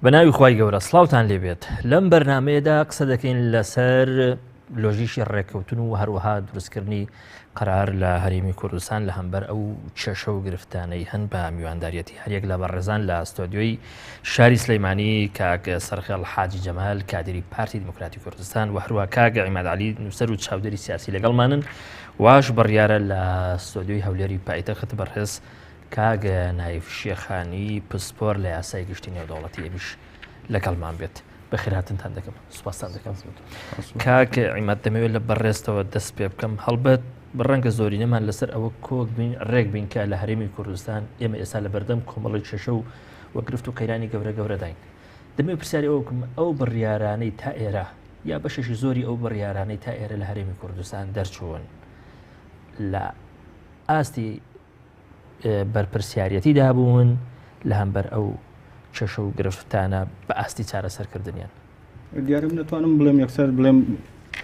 بەناوی خوای گەورە سڵاوتان لێبێت لەم بەرنامەیەدا قسە دەکەین لەسەر لۆژیشی ڕێککەوتن و هەروەها دروستکردنی قرار لە هەرێمی کوردستان لە هەمبەر ئەو کێشە و گرفتانەی هەن بە میوانداریەتی هەریەک لە بەڕێزان لە ئەستۆدیۆی شاری سلەیمانی کاک سەرخێڵ حاجی جەمال کادری پارتی دیموکراتی کوردستان و هەروە کاک عیمادعەلی نووسەر و چاودێری سیاسی لەگەڵمانن واش بڕیارە لە ئەستۆدیۆی هەولێری پایتەخت بەڕێز کاک نایف شێخانی پسپۆر لە یاسای گشتی نێودەوڵەتی ئێمیش لەگەڵمان بێت بەخێرهاتنتان دەکەم سوپاسان دەکەم کاک عیماد دەمەوێت لە بەڕێستەوە دەست پێ بکەم هەڵبەت بڕەنگە زۆرینەمان لەسەر ئەوە کۆک بین ڕێک بین کە لە هەرێمی کوردستان ئێمە ئێستا لە بەردەم کۆمەڵی کێشە و وەگرفت و قەیرانی گەورە گەورەداین دەمەوێت پرسیاری ئەوە بکەم ئەو بڕیارانەی تا ئێرە یا بەشێکی زۆری ئەو بڕیارانەی تا ئێرە لە هەرێمی کوردستان دەرچوون لە ئاستی بەرپرسیارەتی دابوون لە هەمبەر ئەو کێشە و گرفتانە بە ئاستی چارەسەرکردنیان دیارم نتوانم بڵێم یەکسەر بڵێم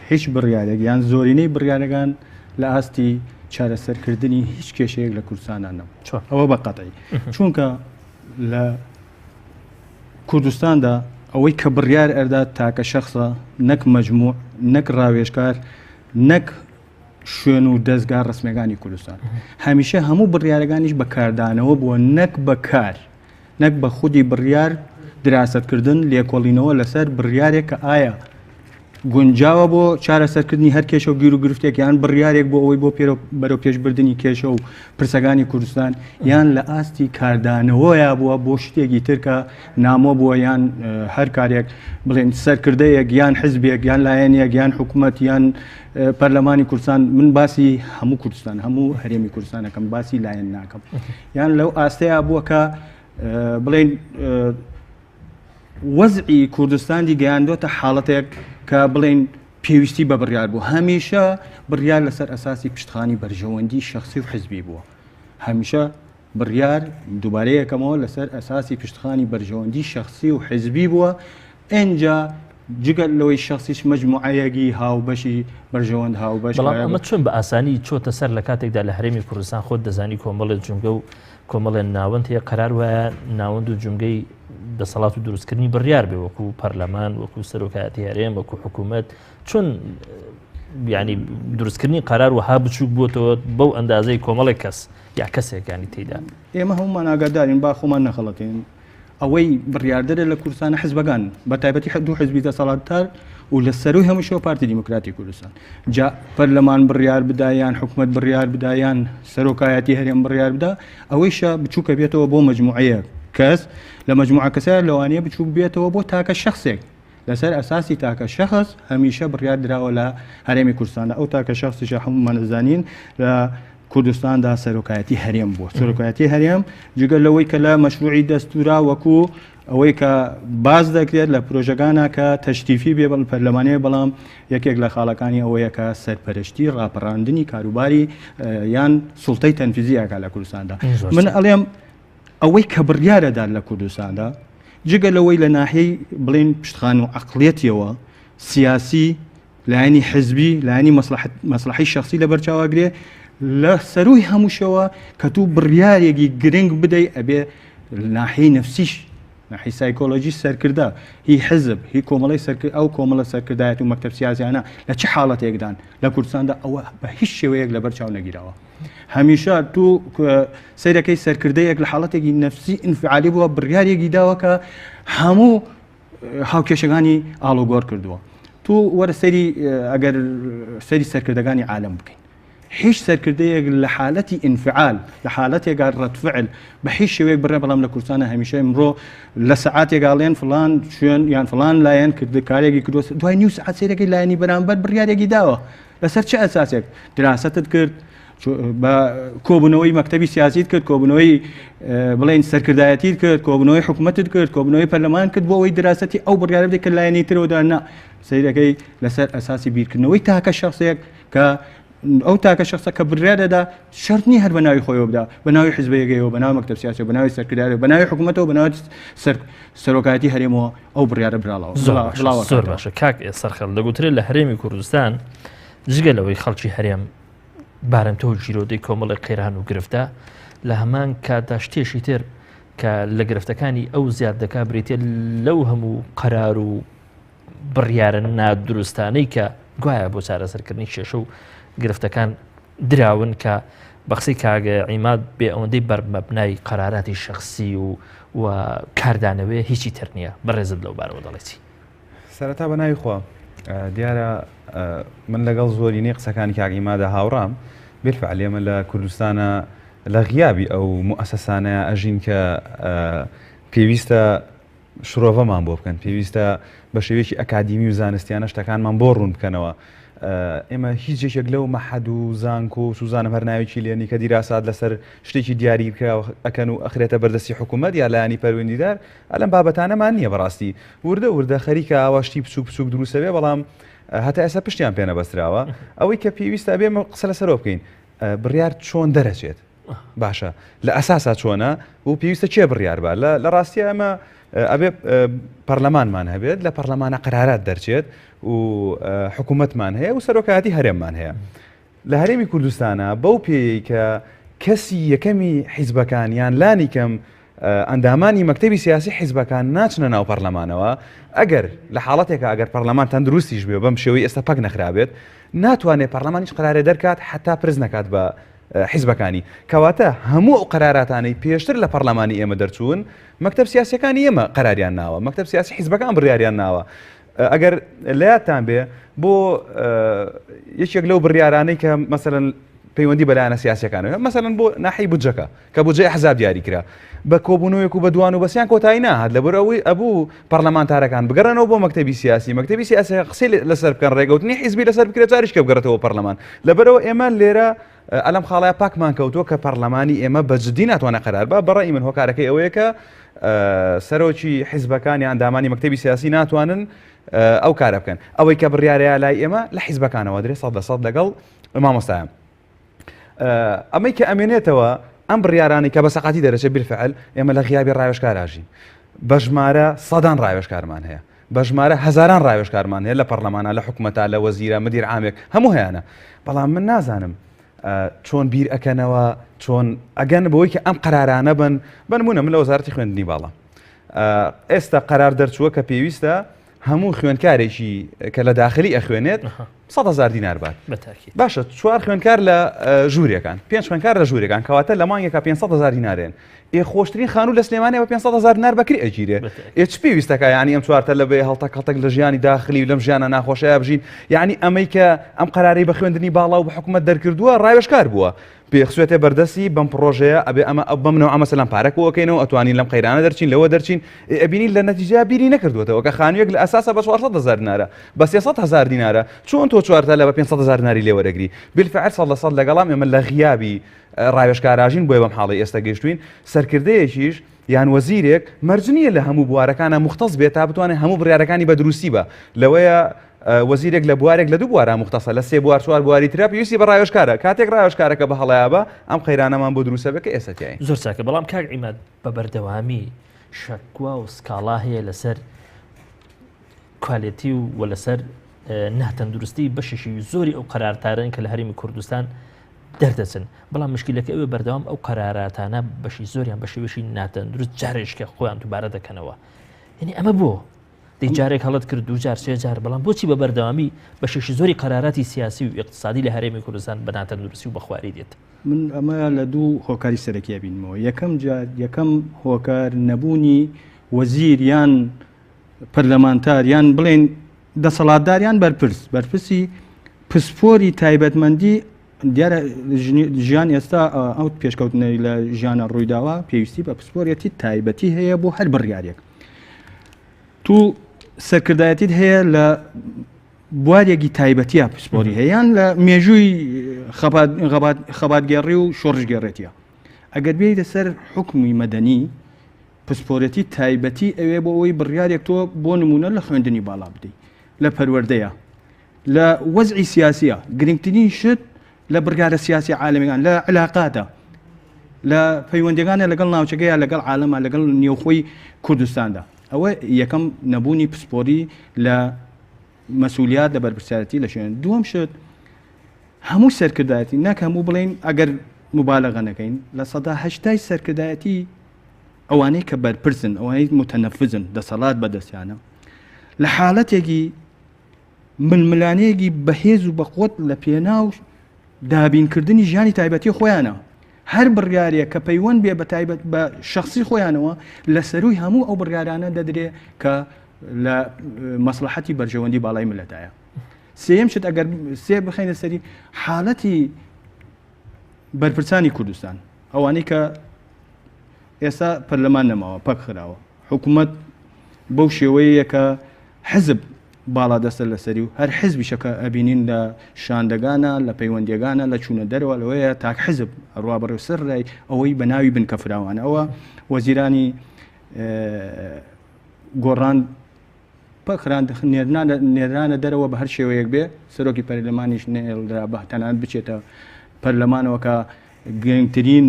هیچ بڕیارێک یان زۆرینەی بڕیارەکان لە ئاستی چارەسەرکردنی هیچ کێشەیەک لە کوردستانانەوە ئەوە بە قەتعی چونکە لە کوردستاندا ئەوەی کە بڕیار ئەردا تاکە شەخصە نەک مەجموع نەک ڕاوێژکار نەک شوێن و دەستگا ڕسمەکانی کوردستان هەمیشە هەموو بڕیارەکانیش بەکاردانەوە بووە نەک بەکار نەک بە خودی بڕیار دراستکردن لێکۆڵینەوە لەسەر بڕیارێک کە ئایا گونجاوە بۆ چارەسەرکردنی هەر کێشە و گیر و گرفتێک یان بڕیارێک بۆ ئەوەی بۆ بەرەو پێشبردننی کێشە و پرسەکانی کوردستان یان لە ئاستی کاردانەوەیە بووە بۆ شتێکی ترکە نامۆ بووە یان هەر کارێک بڵێن سەرکردەیەک یان حزبێک یان لایەنێک یان حکوومەت یان پەرلەمانی کوردستان من باسی هەموو کوردستان هەموو هەرێمی کوردستانەکەم باسی لایەن ناکەم یان لەو ئاستەیە بووە کە بڵێن وەزعی کوردستانی گەیاندۆتە حاڵەتێک کە بڵێن پێویستی بە بڕیار بوو هەمیشە بڕیار لەسەر ئەساسی پشتخانی بەرژەوەندی شخصی و حزبی بووە هەمیشە بڕیار دووبارەیەکەمەوە لەسەر ئەساسی پشتخانی بەرژەوەندی شخصی و حزبی بووە ئینجا جگەل لەوەی شخصیش مەجموعەیەکی هاوبەشی بەرژەوەند هاوبەش ئەمە چۆن بە ئاسانی چۆتە سەر لە کاتێکدا لە هەرێمی کوردستان خۆت دەزانی کۆمەڵێک جونگە و کۆمەڵێن ناوەند هەیە قەرار وایە ناوەند و جونگەی دەسەڵات و دروستکردنی بڕیار بێ وەکو پەرلەمان وەکو سەرۆکایەتی هەرێم وەکو حکوومەت چۆن ینی دروستکردنی قەرار وها بچووک بووتەوە بەو ئەندازەی کۆمەڵێک کەس یا کەسێکانی تێدا ئێمە هەمومان ئاگادارین با خۆمان نەخەڵەتین ئەوەی بڕیاردەرە لە کوردستانە حزبەکان بە تایبەتی دوو حزبی دەسەڵاتدار و لە سەروی هەمووشەوە پارتی دیموکراتی کوردستان جا پەرلەمان بڕیار بدایان حکوومەت بڕیار بدایان سەرۆکایەتی هەرێم بڕیار بدا ئەوەیشە بچووکە بێتەوە بۆ مەجموعەیە کەس لە مەجموعە کەسە لەوانەیە بچووک بێتەوە بۆ تاکە شخصێک لەسەر ئەساسی تاکە شخص هەمیشە بڕیار دراوە لە هەرێمی کوردستاندا ئەو تاکە شخصیشە هەموومان دەزانین لە کوردستاندا سەرۆکایەتی هەرێم بووە سەرۆکایەتی هەرێم جگەل لەوەی کە لە مەشروعی دەستورا وەکو ئەوەی کە باز دەکرێت لە پرۆژەکانە کە تەشتیفی بێ پەرلەمانەیە بەڵام یەکێک لە خاڵەکانی ئەوەیە کە سەرپەرشتی ڕاپەڕاندنی کاروباری یان سوڵتەی تەنفیزیەکە لە کوردستاندا من ئەڵێم ئەوەی کە بڕیارەدا لە کوردستاندا جگە لەوەی لە ناحیەی بڵێن پشتخان و عەقڵیەتیەوە سیاسی لایەنی حزبی لایەنی مەسلحەی شەخسی لە بەرچاوەگرێ لە سەروی هەمووشەوە کە تو بڕیارێکی گرنگ بدەی ئەبێ ناحیەی نەفسیش ناحیەی سایکۆلۆژی سەرکردا هی حزب هی کۆمەڵی ئەو کۆمەڵە سەرکردایەت و مەکتەب سیاسیانە لە چه حاڵەتێکدان لە کوردستاندا ئەوە بە هیچ شێوەیەک لە بەرچاو نەگیراوە هەمیشە تو سەیرەکەی سەرکردەیەک لە حاڵەتێکی نەفسی ئینفعالی بووە بڕیارێکی داوە کە هەموو هاوکێشەکانی ئاڵوگۆڕ کردووە تو وەرە سەیری ئەگەر سەیری سەرکردەکانی عالەم بکەین هیچ سەرکردەیەک لە حالەتی ئینفعال لە حالەتێکا ڕەتفعل بە هیچ شێوەیەک بڕێ بەڵام لە کوردستانە هەمیشە ئەمڕۆ لە سەعاتێکاڵێن فلان شوێن یان فلان لایەن کرد کارێکی کردووە دوای نیو سەعات سەیرەکەی لایەنی بەرامبەر بڕیارێکی داوە لەسەر چه ئەساسێک دراستت کرد بە کۆبوونەوەی مەکتەبی سیاسیت کرد کۆبوونەوەی بڵێن سەرکردایەتیت کرد کۆبوونەوەی حکوومەتت کرد کۆبوونەوەی پەرلەمان کرد بۆ ئەوەی دراسەتی ئەو بڕیارە بدەیت کە لایەنی ترەوەدا نا سەیرەکەی لەسەر ئەساسی بیرکردنەوەی تاکە شخصێک کە ئەو تاکە شخصە کە بڕیارەدا شەرنی هەر بە ناوی خۆیەوە بدا بە ناوی حزبەیەکەوە بە ناوی مەکتەب سیاسی بە ناوی سەرکردایەتی بە ناوی حکوومەتەوە بە ناوی سەرۆکایەتی هەرێمەوە ئەو بڕیارە براڵەوە زۆر باشە کاک سەرخەڵ دەگوترێت لە هەرێمی کوردستان جگە لەوەی خەڵکی هەرێم بارەمتەوە ژیرۆدەی کۆمەڵی قەیران و گرفتە لە هەمان کاتا شتێشی تر کە لە گرفتەکانی ئەو زیاد دەکا بریتێ لەو هەموو قەرار و بڕیارە نادروستانەی کە گوایە بۆ چارەسەرکردنی کێشە و گرفتەکان دراون کە بەخسی کاگە عیماد بێ ئەوەندەی بەرمەبنای قەراراتی شخصی و کاردانەوەی هیچی تر نییە بەڕێزت لەو بارەوە دەڵێتی. سەرەتا بە ناوی خۆ دیارە من لەگەڵ زۆرینەی قسەکانی کاک عیمادە هاوڕام بالفعل ئێمە لە کوردستانە لە غیابی ئەو موئەسەسانەیە ئەژین کە پێویستە شرۆڤەمان بۆ بکەن، پێویستە بە شێوەیەکی ئەکادیمی و زانستیانە شتەکانمان بۆ ڕوون بکەنەوە. ئێمە هیچ جێکێک لەو مەحەد و زانکۆ و سوزانە هەرناوێکی لێنی کە دیراسات لەسەر شتێکی دیاریکراوە ئەکەن و ئەخرێتە بەردەستی حکوومەت یا لایانی پەروەردیدار ئەلەم بابەتانەمان نییە بەڕاستی وردە خەریکە ئاواشتی بچوک دروستە بێ بەڵام هەتا ئێستا پشتیان پێ نەبەستراوە. ئەوەی کە پێویستە بێ قسە لەسەرەوە بکەین بڕیار چۆن دەرەچێت باشە لە ئەساسا چۆنە و پێویستە چێ بڕیار بە لە ڕاستی ئەمە ئەبێ پەرلەمانمان هەبێت لە پەرلەمانە قەرارات دەرچێت و حکوومەتمان هەیە و سەرۆکایەتی هەرێممان هەیە. لە هەرێمی کوردستانە بەو پێی کە کەسی یەکەمی حیزبەکان یان لانی کەم ئەندامانی مەکتەبی سیاسی حیزبەکان ناچنە ناو پەرلەمانەوە ئەگەر لە حاڵەتێکە ئەگەر پەرلەمان تەندروستیش بێ بەم شێوەی ئێستا پەک نەخرابێت ناتوانێت پەرلەمان هیچ قەرارێ دەرکات حتا پرز نەکات بە حیزبەکانی کەواتە هەموو ئەو قەراراتانەی پێشتر لە پەرلەمانی ئێمە دەرچوون مەکتەب سیاسیەکانی ئێمە قەراریان ناوە مەکتەب سیاسی حیزبەکان بڕیاریان ناوە. ئەگەر لایەتان بێ بۆ یەکێک لەو بڕیارانەی کە مەسەلەن پەیوەندی بەلایەنە سیاسیەکانەوە مەسەلەن بۆ ناحی بودجەکە کە بودجەی ئەحزاب دیاری کرا بە کۆبوونەوەیەک و بە دوان و بەسییان کۆتایی ناهات لەبەرەوەی ئەبوو پەرلەمانتارەکان بگەڕنەوە بۆ مەکتەبی سیاسی قسەی لەسەر بکەن ڕێگەوتنی حیزبی لەسەر بکرێت جاریشکە بگەڕێتەوە پەرلەمان لەبەرەوە ئێمە لێرە ئەلەم خاڵای پاکمان کەوتووە کە پەرلەمانی ئێمە بەجددی ناتوانە قەرار بە بەڕێی من هۆکارەکەی ئەوەیە کە سەرۆکی حیزبەکانی ئەندامانی مەکتەبی سیاسی ناتوانن ئەو کارە بکەن ئەوەی کە بڕیارەیە لای ئێمە لە حیزبەکانەوە درێ 100% لەگەڵ مامۆستایان ئەمەی کە ئەمێنێتەوە ئەم بڕیارانی کە بە سەقاتی دەرەچێت بالفعل ئێمە لە غیابی ڕاوێژکاراژین بە ژمارە سەدان ڕاوێژکارمان هەیە بە ژمارە هەزاران ڕاوێژکارمان هەیە لە پەرلەمانە لە حکوومەتە لە وەزیرە مدیر عامێک هەموو هەیەە بەڵام من نازانم چۆن بیر ئەکەنەوە چۆن ئەگەن بەوەی کە ئەم قەرارانە بنمونە من لە وەزارەتی خوێندنی باڵا ئێستا قەرار دەرچووە کە پێویستە هەموو خوێندکارێکی کە لە داخلی ئەخوێنێت 100,000 دینار بات باشە 4 خوێندکار لە ژوورەکان 5 خوێندکار لە ژوورەکان کەواتە لە مانگێکە 500,000 دینارێن خۆشترین خانوو لە سلێمانێ بە 500,000 دینار بەکری ئەگیرێ هیچ پێویستەکە یعنی ئەم چوارتە لە بێ هەڵتەک لە ژیانی داخلی و لەم ژیانە ناخۆشایە بژین یعنی ئەمەی کە ئەم قەرارەی بە خوێندنی باڵا و بە حکوومەت دەرکردووە ڕاوێژکار بووە پێخسوێتێ بەردەستی بەم پرۆژەیە ئەبێ ئەمە بەمنەوە ئەمەسەلەن پارەکەوەکەینەوە ئەتوانین لەم قەیرانە دەرچین لەوە دەرچین ئەبینین لە نەتیجە بیری نەکردوێتەوە کە خانوویەک لە ئەساسە بە 400,000 دینارە بە 300,000 دینارە چۆن تۆ چوارتە لە بە 500,000 دیناری لێوەرەگری بالفعل 100% لەگەڵام ئێمە لە غیابی ڕاوێژکاراژین بۆیە بەم حاڵی ئێستا گەیشتوین سەرکردەیەکیش یان وەزیرێک مەرجنیە لە هەموو بوارەکانە مختص بێت تا بتوانێت هەموو بڕیارەکانی بە دروستی بە لەوەیە وەزیرێک لە بوارێک لە دوو بوارە مختصە لە 3 بوار 4 بواری ترا پێویستی بە ڕاوێژکارە کاتێک ڕاوێژکارەکە بە هەڵەیە بە ئەم قەیرانەمان بۆ دروستە بێت کە ئێستا تیایین زۆر چاکە بەڵام کاک عیماد بە بەردەوامی شەکوا و سکاڵا هەیە لەسەر کوالیتی و لەسەر ناتەندروستی بەشێکی زۆری ئەو قەرارتارن کە لە هەرێمی کوردستان دەردەچن بەڵام مشکلەکە ئەوێ بەردەوام ئەو قەراراتانە بەشی زۆریان بە شێوەشی ناتەندروست جارێشکە خۆیان دووبارە دەکەنەوە یعنی ئەمە بۆ دەی جارێک هەڵت کرد دو جار سێ جار بەڵام بۆچی بە بەردەوامی بەشێکی زۆری قەراراتی سیاسی و اقتصادی لە هەرێمی کوردستان بە ناتەندروستی و بەخواری دێت من ئەمە لە دوو هۆکاری سەرەکیە بینمەوە یەکەم هۆکار نەبوونی وەزیر یان پەرلەمانتار یان بڵێن دەسەڵاتداریان بەرپرسی پسپۆری تایبەتمەندی دیارە ژیان ئێستا ئەو پێشکەوتنەی لە ژیانە ڕوویداوە پێویستی بە پسپۆرەتی تایبەتی هەیە بۆ هەر بڕیارێک تو سەرکردایەتیت هەیە لە بوارێکی تایبەتیە پسپۆری هەیەیان لە مێژووی خەباتگێڕی و شۆڕژگێڕێتیە ئەگەر بێیتە سەر حکمی مەدەنی پسپۆرەتی تایبەتی ئەوێ بۆ ئەوەی بڕیارێک تۆ بۆ نمونە لە خوێندنی باڵا بدەیت لە پەروەردەیە لە وەزعی سیاسیە گرنگترین شت لە بڕیارە سیاسی عالەمیان لە علاقاتە لە پەیوەندەکانە لەگەڵ ناوچەکەیە لەگەڵ عالەمە لەگەڵ نێوخۆی کوردستاندا ئەوە یەکەم نەبوونی پسپۆری لە مەسئولیات لە بەرپرسیارەتی لە شوێن دووەم شت هەموو سەرکردایەتی نەک هەموو بڵێن ئەگەر مبالەغە نەکەین لە 180 سەرکردایەتی ئەوانەی کە بەرپرسن ئەوانەی متەنەفذن دەسەڵات بەدەستیانە لە حاڵەتێکی ململانەیەکی بەهێز و بەقوت لە پێناو دابینکردنی ژیانی تایبەتی خۆیانە هەر بڕیارێک کە پەیوەند بێ بە تایبەت بە شخصی خۆیانەوە لە سەروی هەموو ئەو بڕیارانە دەدرێ کە لە مەسلحەتی بەرژەوەندی باڵای ملەتایە. سێم شت ئەگەر سێ بخینە سەری حاڵەتی بەرپرسانی کوردستان ئەوانەی کە ئێستا پەرلەمان نەماوە پەک خراوە حکوومەت بەو شێوەیە کە حزب باڵا دەستە لەسەری و هەر حزبیشەکە ئەبینین لە شاندەگانە لە پەیوەندیەکانە لە چوونە دەرەوە لەوەیە تاک حزب ڕوا بەڕێو سەر ڕای ئەوەی بە ناوی بنکە فراوانە ئەوە وەزیرانی گۆڕان پەخران نێرانە دەرەوە بە هەر شێوەیەک بێ سەرۆکی پەرلەمانیش نێڵرا بە تەنانەت بچێتە پەرلەمانەوە کە گرنگترین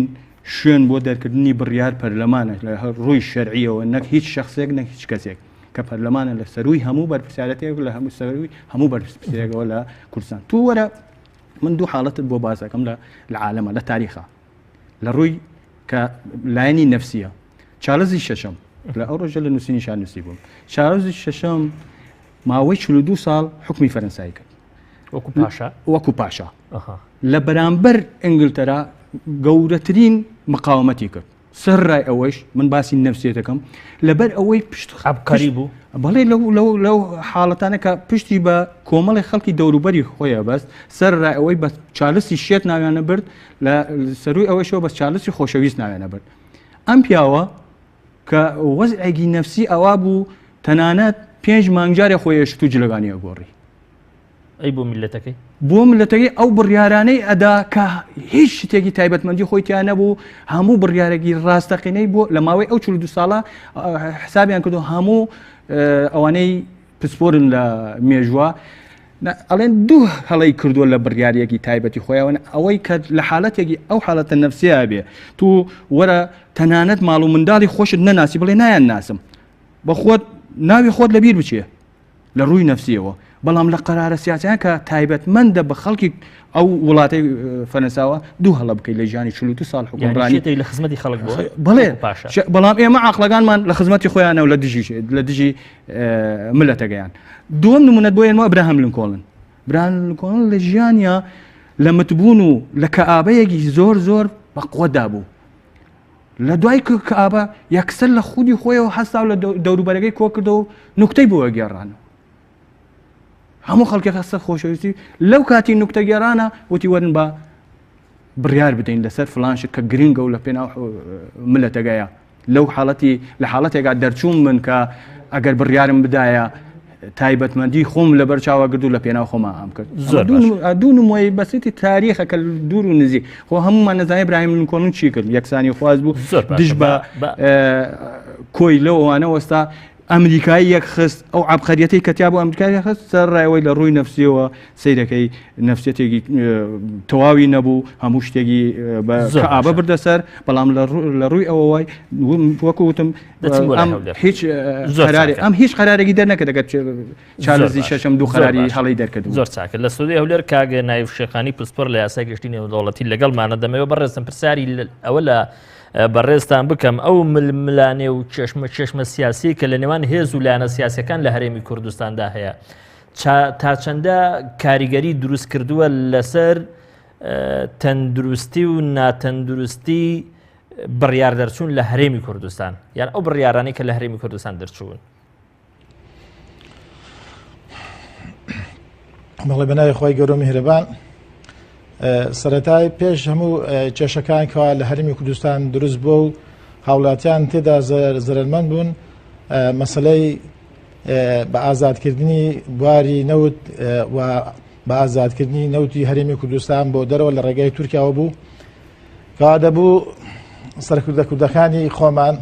شوێن بۆ دەرکردنی بڕیار پەرلەمانە لە ڕووی شەرعیەوە نەک هیچ شخصێک نەک هیچ کەسێک کە پەرلەمانە لە سەروی هەموو بەرپرسیارەتێک لە هەموو سەروی هەموو بەرپرسیارێکەوە لە کوردستان تو وەرە من دوو حاڵەتت بۆ بازەکەم لە عالەمە لە تاریخە لە ڕووی کە لایەنی نەفسیە چارلزی شەشەم لە ئەو ڕۆژە لە نووسینی شار نووسی بووم چارلزی شەشەم ماوەی 42 ساڵ حکمی فەرەنسایی کرد وەکو پاشا لە بەرامبەر ئینگلتەرا گەورەترین مقاومەتی کرد سەر ڕای ئەوەش من باسی نەفسیەتەکەم لەبەر ئەوەی پشت عەبقەری بوو بەڵێ لەو حاڵەتانە کە پشتی بە کۆمەڵی خەڵکی دەوروبەری خۆیە بەست سەر ڕای ئەوەی بە چارلسی شێت ناویانە برد لە سەروی ئەوەشەوە بەس چارلسی خۆشەویست ناویانە برد ئەم پیاوە کە وەزعێکی نەفسی ئەوا بوو تەنانەت 5 مانگجارێ خۆی شت و جلەکانی ئەگۆڕی ئەی بۆ میلەتەکەی بۆ ملەتەکەی ئەو بڕیارانەی ئەدا کە هیچ شتێکی تایبەتمەندی خۆی تیان نەبوو هەموو بڕیارێکی ڕاستەقینەی بۆ لە ماوەی ئەو 42 ساڵە حسابیان کردو هەموو ئەوانەی پسپۆرن لە مێژوە ئەڵێن دوو هەڵی کردووە لە بڕیارێکی تایبەتی خۆیان ئەوەی کە لە حالەتێکی ئەو حالەتە نەفسیە بێ تو وەرە تەنانەت ماڵ و منداڵی خۆشت نەناسی بڵێ نایان ناسم بە خۆت ناوی خۆت لەبیر بچێ لە ڕووی نەفسیەوە بەڵام لە قەرارە سیاسیان کە تایبەتمەندە بە خەڵکی ئەو وڵاتی فەرەنساوە دوو هەڵە بکەیت لە ژیانی 42 ساڵ حکومڕانی لە خزمەتی خەڵک بووە بڵێ بەڵام ئێمە عاقلەکانمان لە خزمەتی خۆیانە و لە دژی ملەتەکەیان دووەم نمونەت بۆ ئێمە ئەبراهام لینکۆڵن لینکۆڵن لە ژیانیا لە متبوون و لە کەئابەیەکی زۆر بە قوەدا بوو لە دوای کەئابە یەکسەر لە خودی خۆیەوە هەستا و لە دەوروبەرەکەی کۆ کردەوە و نوکتەی بۆ وەگێڕانە هەموو خەڵکی خەستە خۆشەویستی لەو کاتی نوکتە گێرانە وتی وەرن بە بڕیار بدەین لەسەر فلانشت کە گرنگە و لە پێناو ملەتەکەیە لەو حاڵەتی لە حاڵەتێکا دەرچوون من کە ئەگەر بڕیارم بدایە تایبەتمەندی خۆم لەبەر چاوە گردو لە پێناو خۆما ئەم کرد دوو نمۆی بەسیتی تاریخە کە دوور و نزیک خۆ هەمومان نەزانێ ئیبراهیم لینکۆڵن چی کرد یەکسانی خواست بوو دژ بە کۆی لەوانە وەستا ئەمریکایی یەک خست ئەو عەبقەریەتی کەتیا بۆ ئەمریکای خست سەر ڕایەوەی لە ڕووی نەفسیەوە سەیرەکەی نەفسیەتێکی تەواوی نەبوو هەموو شتێکی ئابە بردەسەر بەڵام لە ڕووی ئەوەوەی وەکو وتم ئەم هیچ قەرارێکی دەرنەکە دەگەت چارلزی شەشەم دوو قەراری هەڵی دەرکردو زۆر چاکە لە سعودی هەولێر کاگە نایب شێخانی پسپۆر لە یاسای گەشتی نێودەوڵەتی لەگەڵمانە دەمەوێت بەڕێزم پرسیاری ئەوە لە بەڕێزتان بکەم ئەو ململانێ و چێشمە سیاسی کە لە نێوان هێز و لایەنە سیاسەکان لە هەرێمی کوردستاندا هەیە تا چەندە کاریگەری دروست کردووە لەسەر تەندروستی و ناتەندروستی بڕیار دەرچوون لە هەرێمی کوردستان یان ئەو بڕیارانەی کە لە هەرێمی کوردستان دەرچوون بەڵێ بەناوی خۆی گەورە و میهرەبان سەرەتای پێش هەموو کێشەکان کەوا لە هەرێمی کوردستان دروست بووە و هاوڵاتیان تێدا زەرمەند بوون مەسەلەی بە ئازادکردنی بواری نەوت و بە ئازادکردنی نەوتی هەرێمی کوردستان بۆ دەرەوە لە ڕێگای تورکیاوە بوو کەوا دەبوو سەرکردە کوردەکانی خۆمان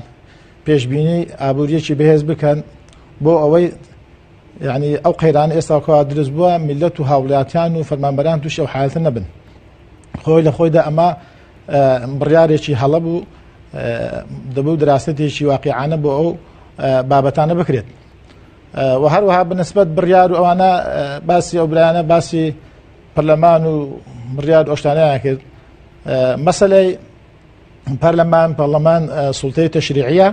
پێشبینی ئابووریەکی بەهێز بکەن بۆ ئەوەی یعنی ئەو قەیرانە ئێستاکەوا دروست بووە میلەت و هاوڵاتیان و فەرمانبەران تووشی ئەو حالەتە نەبن خۆی لە خۆیدا ئەمە بڕیارێکی هەڵە بوو دەبوو دراستێکی واقعانە بۆ ئەو بابەتانە بکرێت و هەروەها بنسبەت بڕیار و ئەوانە باسی ئەو برایانە باسی پەرلەمان و بڕیار ئۆشتانەیان کرد مەسەلەی پەرلەمان سوڵتەی تەشریعیە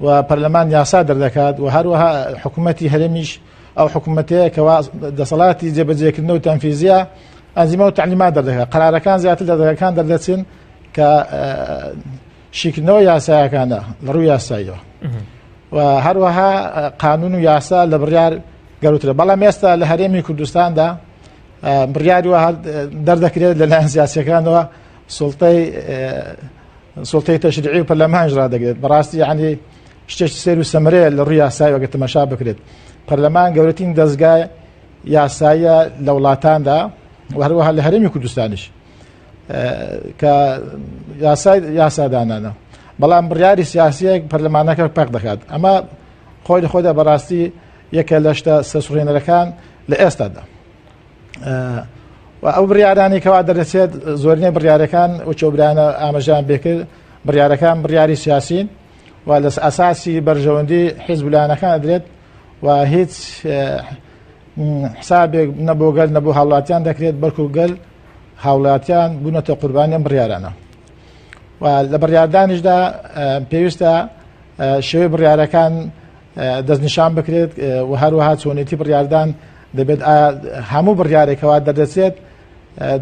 و پەرلەمان یاسا دەردەکات و هەروەها حکوومەتی هەرێمیش ئەو حکوومەتەیە کەوا دەسەڵاتی جێبەجێکردنەوە و تەنفیزیە ئەنزیمە و تعلیمات دەردەکات قەرارەکان زیاتر لە دەرگاکان دەردەچن کە شیکردنەوە یاسایەکانە لە ڕووی یاساییەوە و هەروەها قانون و یاسا لە بڕیار گەورەترە بەڵام ئێستا لە هەرێمی کوردستاندا بڕیاری وە دەردەکرێت لەلایەن سیاسیەکانەوە سوڵتەی تەشریعی و پەرلەمانش ڕادەگرێت بەڕاستی یعنی شتێکی سێر و سەمرەیە لە ڕووی یاسایی وەگە تەماشا بکرێت پەرلەمان گەورەترین دەستگای یاساییە لە وڵاتاندا و هەروەها لە هەرێمی کوردستانیش کە یاسادانانە بەڵام بڕیاری سیاسیەک پەرلەمانەکە پەق دەکات ئەمە خۆی لە خۆیدا بەڕاستی یەکە لە شتە سەرسوڕهێنەرەکان لە ئێستادا و ئەو بڕیارانی کەوا دەرەچێت زۆرینەی بڕیارەکان و چۆبرانە ئاماژیان بێکرد بڕیارەکان بڕیاری سیاسین و لە ئاساسی بەرژەوەندی حیزبولانەکان ئەدرێت و هیچ حسابێک نەبوو گەل نەبوو هاوڵاتیان دەکرێت بەڵکو گەل هاوڵاتیان بوونەتە قوربانی ئەم بڕیارانە و لە بڕیاردانیشدا پێویستە شێوەی بڕیارەکان دەستنیشان بکرێت و هەروەها چۆنێتی بڕیاردان دەبێت هەموو بڕیارێکەوە دەردەچێت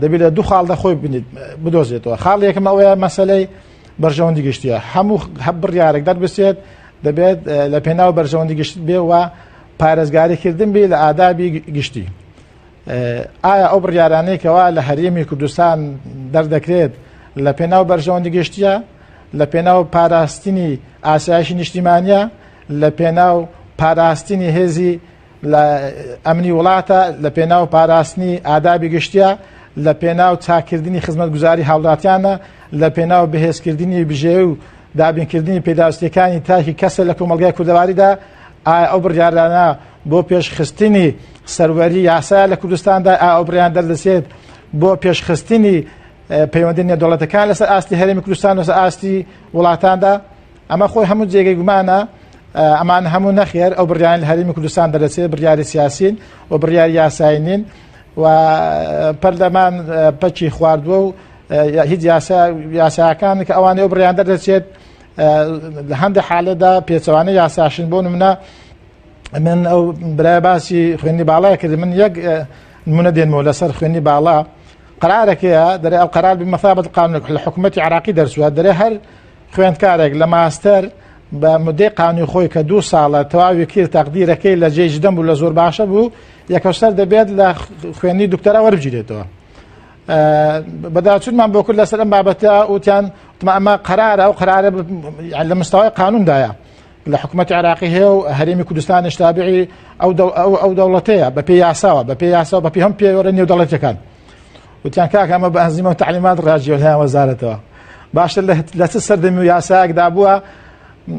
دەبێت لە دوو خاڵدا خۆی بنیت بدۆزێتەوە خاڵ یەکەم ئەوەیە مەسەلەی بەرژەوەندی گشتیە هەموو بڕیارێک دەربچێت دەبێت لە پێناو بەرژەوەندی گشت بێ و پارێزگاریکردن بێ لە ئادابی گشتی ئایا ئەو بڕیارانەیەکەوە لە هەرێمی کوردستان دەردەکرێت لە پێناو بەرژەوەندی گشتیە لە پێناو پاراستنی ئاسایشی نیشتیمانیە لە پێناو پاراستنی هێزی لە ئەمنی وڵاتە لە پێناو پاراستنی ئادابی گشتیە لە پێناو چاکردنی خزمەتگوزاری هاوڵاتیانە لە پێناو بەهێزکردنی بژێوی و دابینکردنی پێداویستەکانی تاکی کەسە لە کۆمەلگای کوردەواریدا ئایا ئەو بڕیارانە بۆ پێشخستنی سەروەری یاسا لە کوردستاندا ئەو بڕیان دەردەچێت بۆ پێشخستنی پەیوەندی نێودەوڵەتەکان لەسەر ئاستی هەرێمی کوردستان و لەسەر ئاستی وڵاتاندا ئەمە خۆی هەموو جێگەی گومانە ئەمان هەموو نەخێر ئەو بڕیان لە هەرێمی کوردستان دەرەچێت بڕیاری سیاسین و بڕیاری یاساینین و پەرلەمان پەچی خواردووە و هیچ یاساکان کە ئەوانەیە بڕیان دەردەچێت لە هەندێک حالەدا پێچەوانەی یاساشن بۆ نمونە من ئەو برای باسی خوێنی باڵای کرد من یەک نمونە دێنمەوە لەسەر خوێنی باڵا قرارێکەیە دەرێ ئەو قرار بمەثابەت قانون لە حکوومەتی عراقی دەرچووە دەرێ هەر خوێندکارێک لە ماستەر بە مدەی قانونی خۆی کە 2 ساڵە تەواوی کرد تەقدیرەکەی لە جێ دەم بوو لە زۆر باشە بوو یەکەسەر دەبێت لە خوێنی دکتۆرا وەربگیرێتەوە بەداچوونمان بۆ کرد لەسەر ئەم بابەتە وتیان ئەمە قرارە ئەو قرارە لە مستەوای قانوندایە لە حکوومەتی عراقی هەیە و هەرێمی کوردستان تابعی ئەو دەوڵەتەیە بە پێی یاساوە بە پێی یاساوە بە پێی هەم پێوەرە نێودەوڵەتیەکان وتیان کاکە ئەمە بە ئەنزیمە و تعلیمات ڕاجیە لەلایەن وەزارەتەوە باشتر لە چ سەردەمی و یاسایەکدا بووە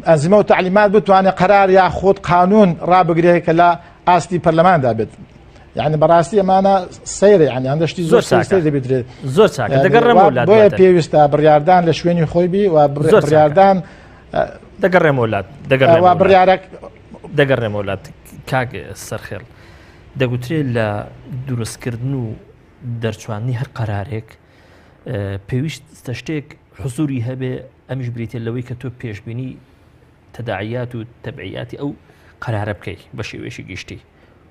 ئەنزیمە و تعلیمات بتوانێت قرار یاخود قانون ڕابگرێت کە لە ئاستی پەرلەماندا بێت یعنی بەڕاستی ئەمانە سەیرە یعنی هەندشتی زۆر سەیر دەبێت زۆر چاکە دەگەڕێمەوە وڵات بۆیە پێویستە بڕیاردان لە شوێنی خۆی بی و بڕیاردان دەگەڕێمە وڵات دەگەڕێمە وڵات کاک سەرخێڵ دەگوترێت لە دروستکردن و دەرچوانی هەر قەرارێک پێویستە شتێک حزوری هەبێ ئەمیش بریتێ لەوەی کە تۆ پێشبینی تەداعیات و تەبعیاتی ئەو قەرارە بکەی بە شێوێشی گشتی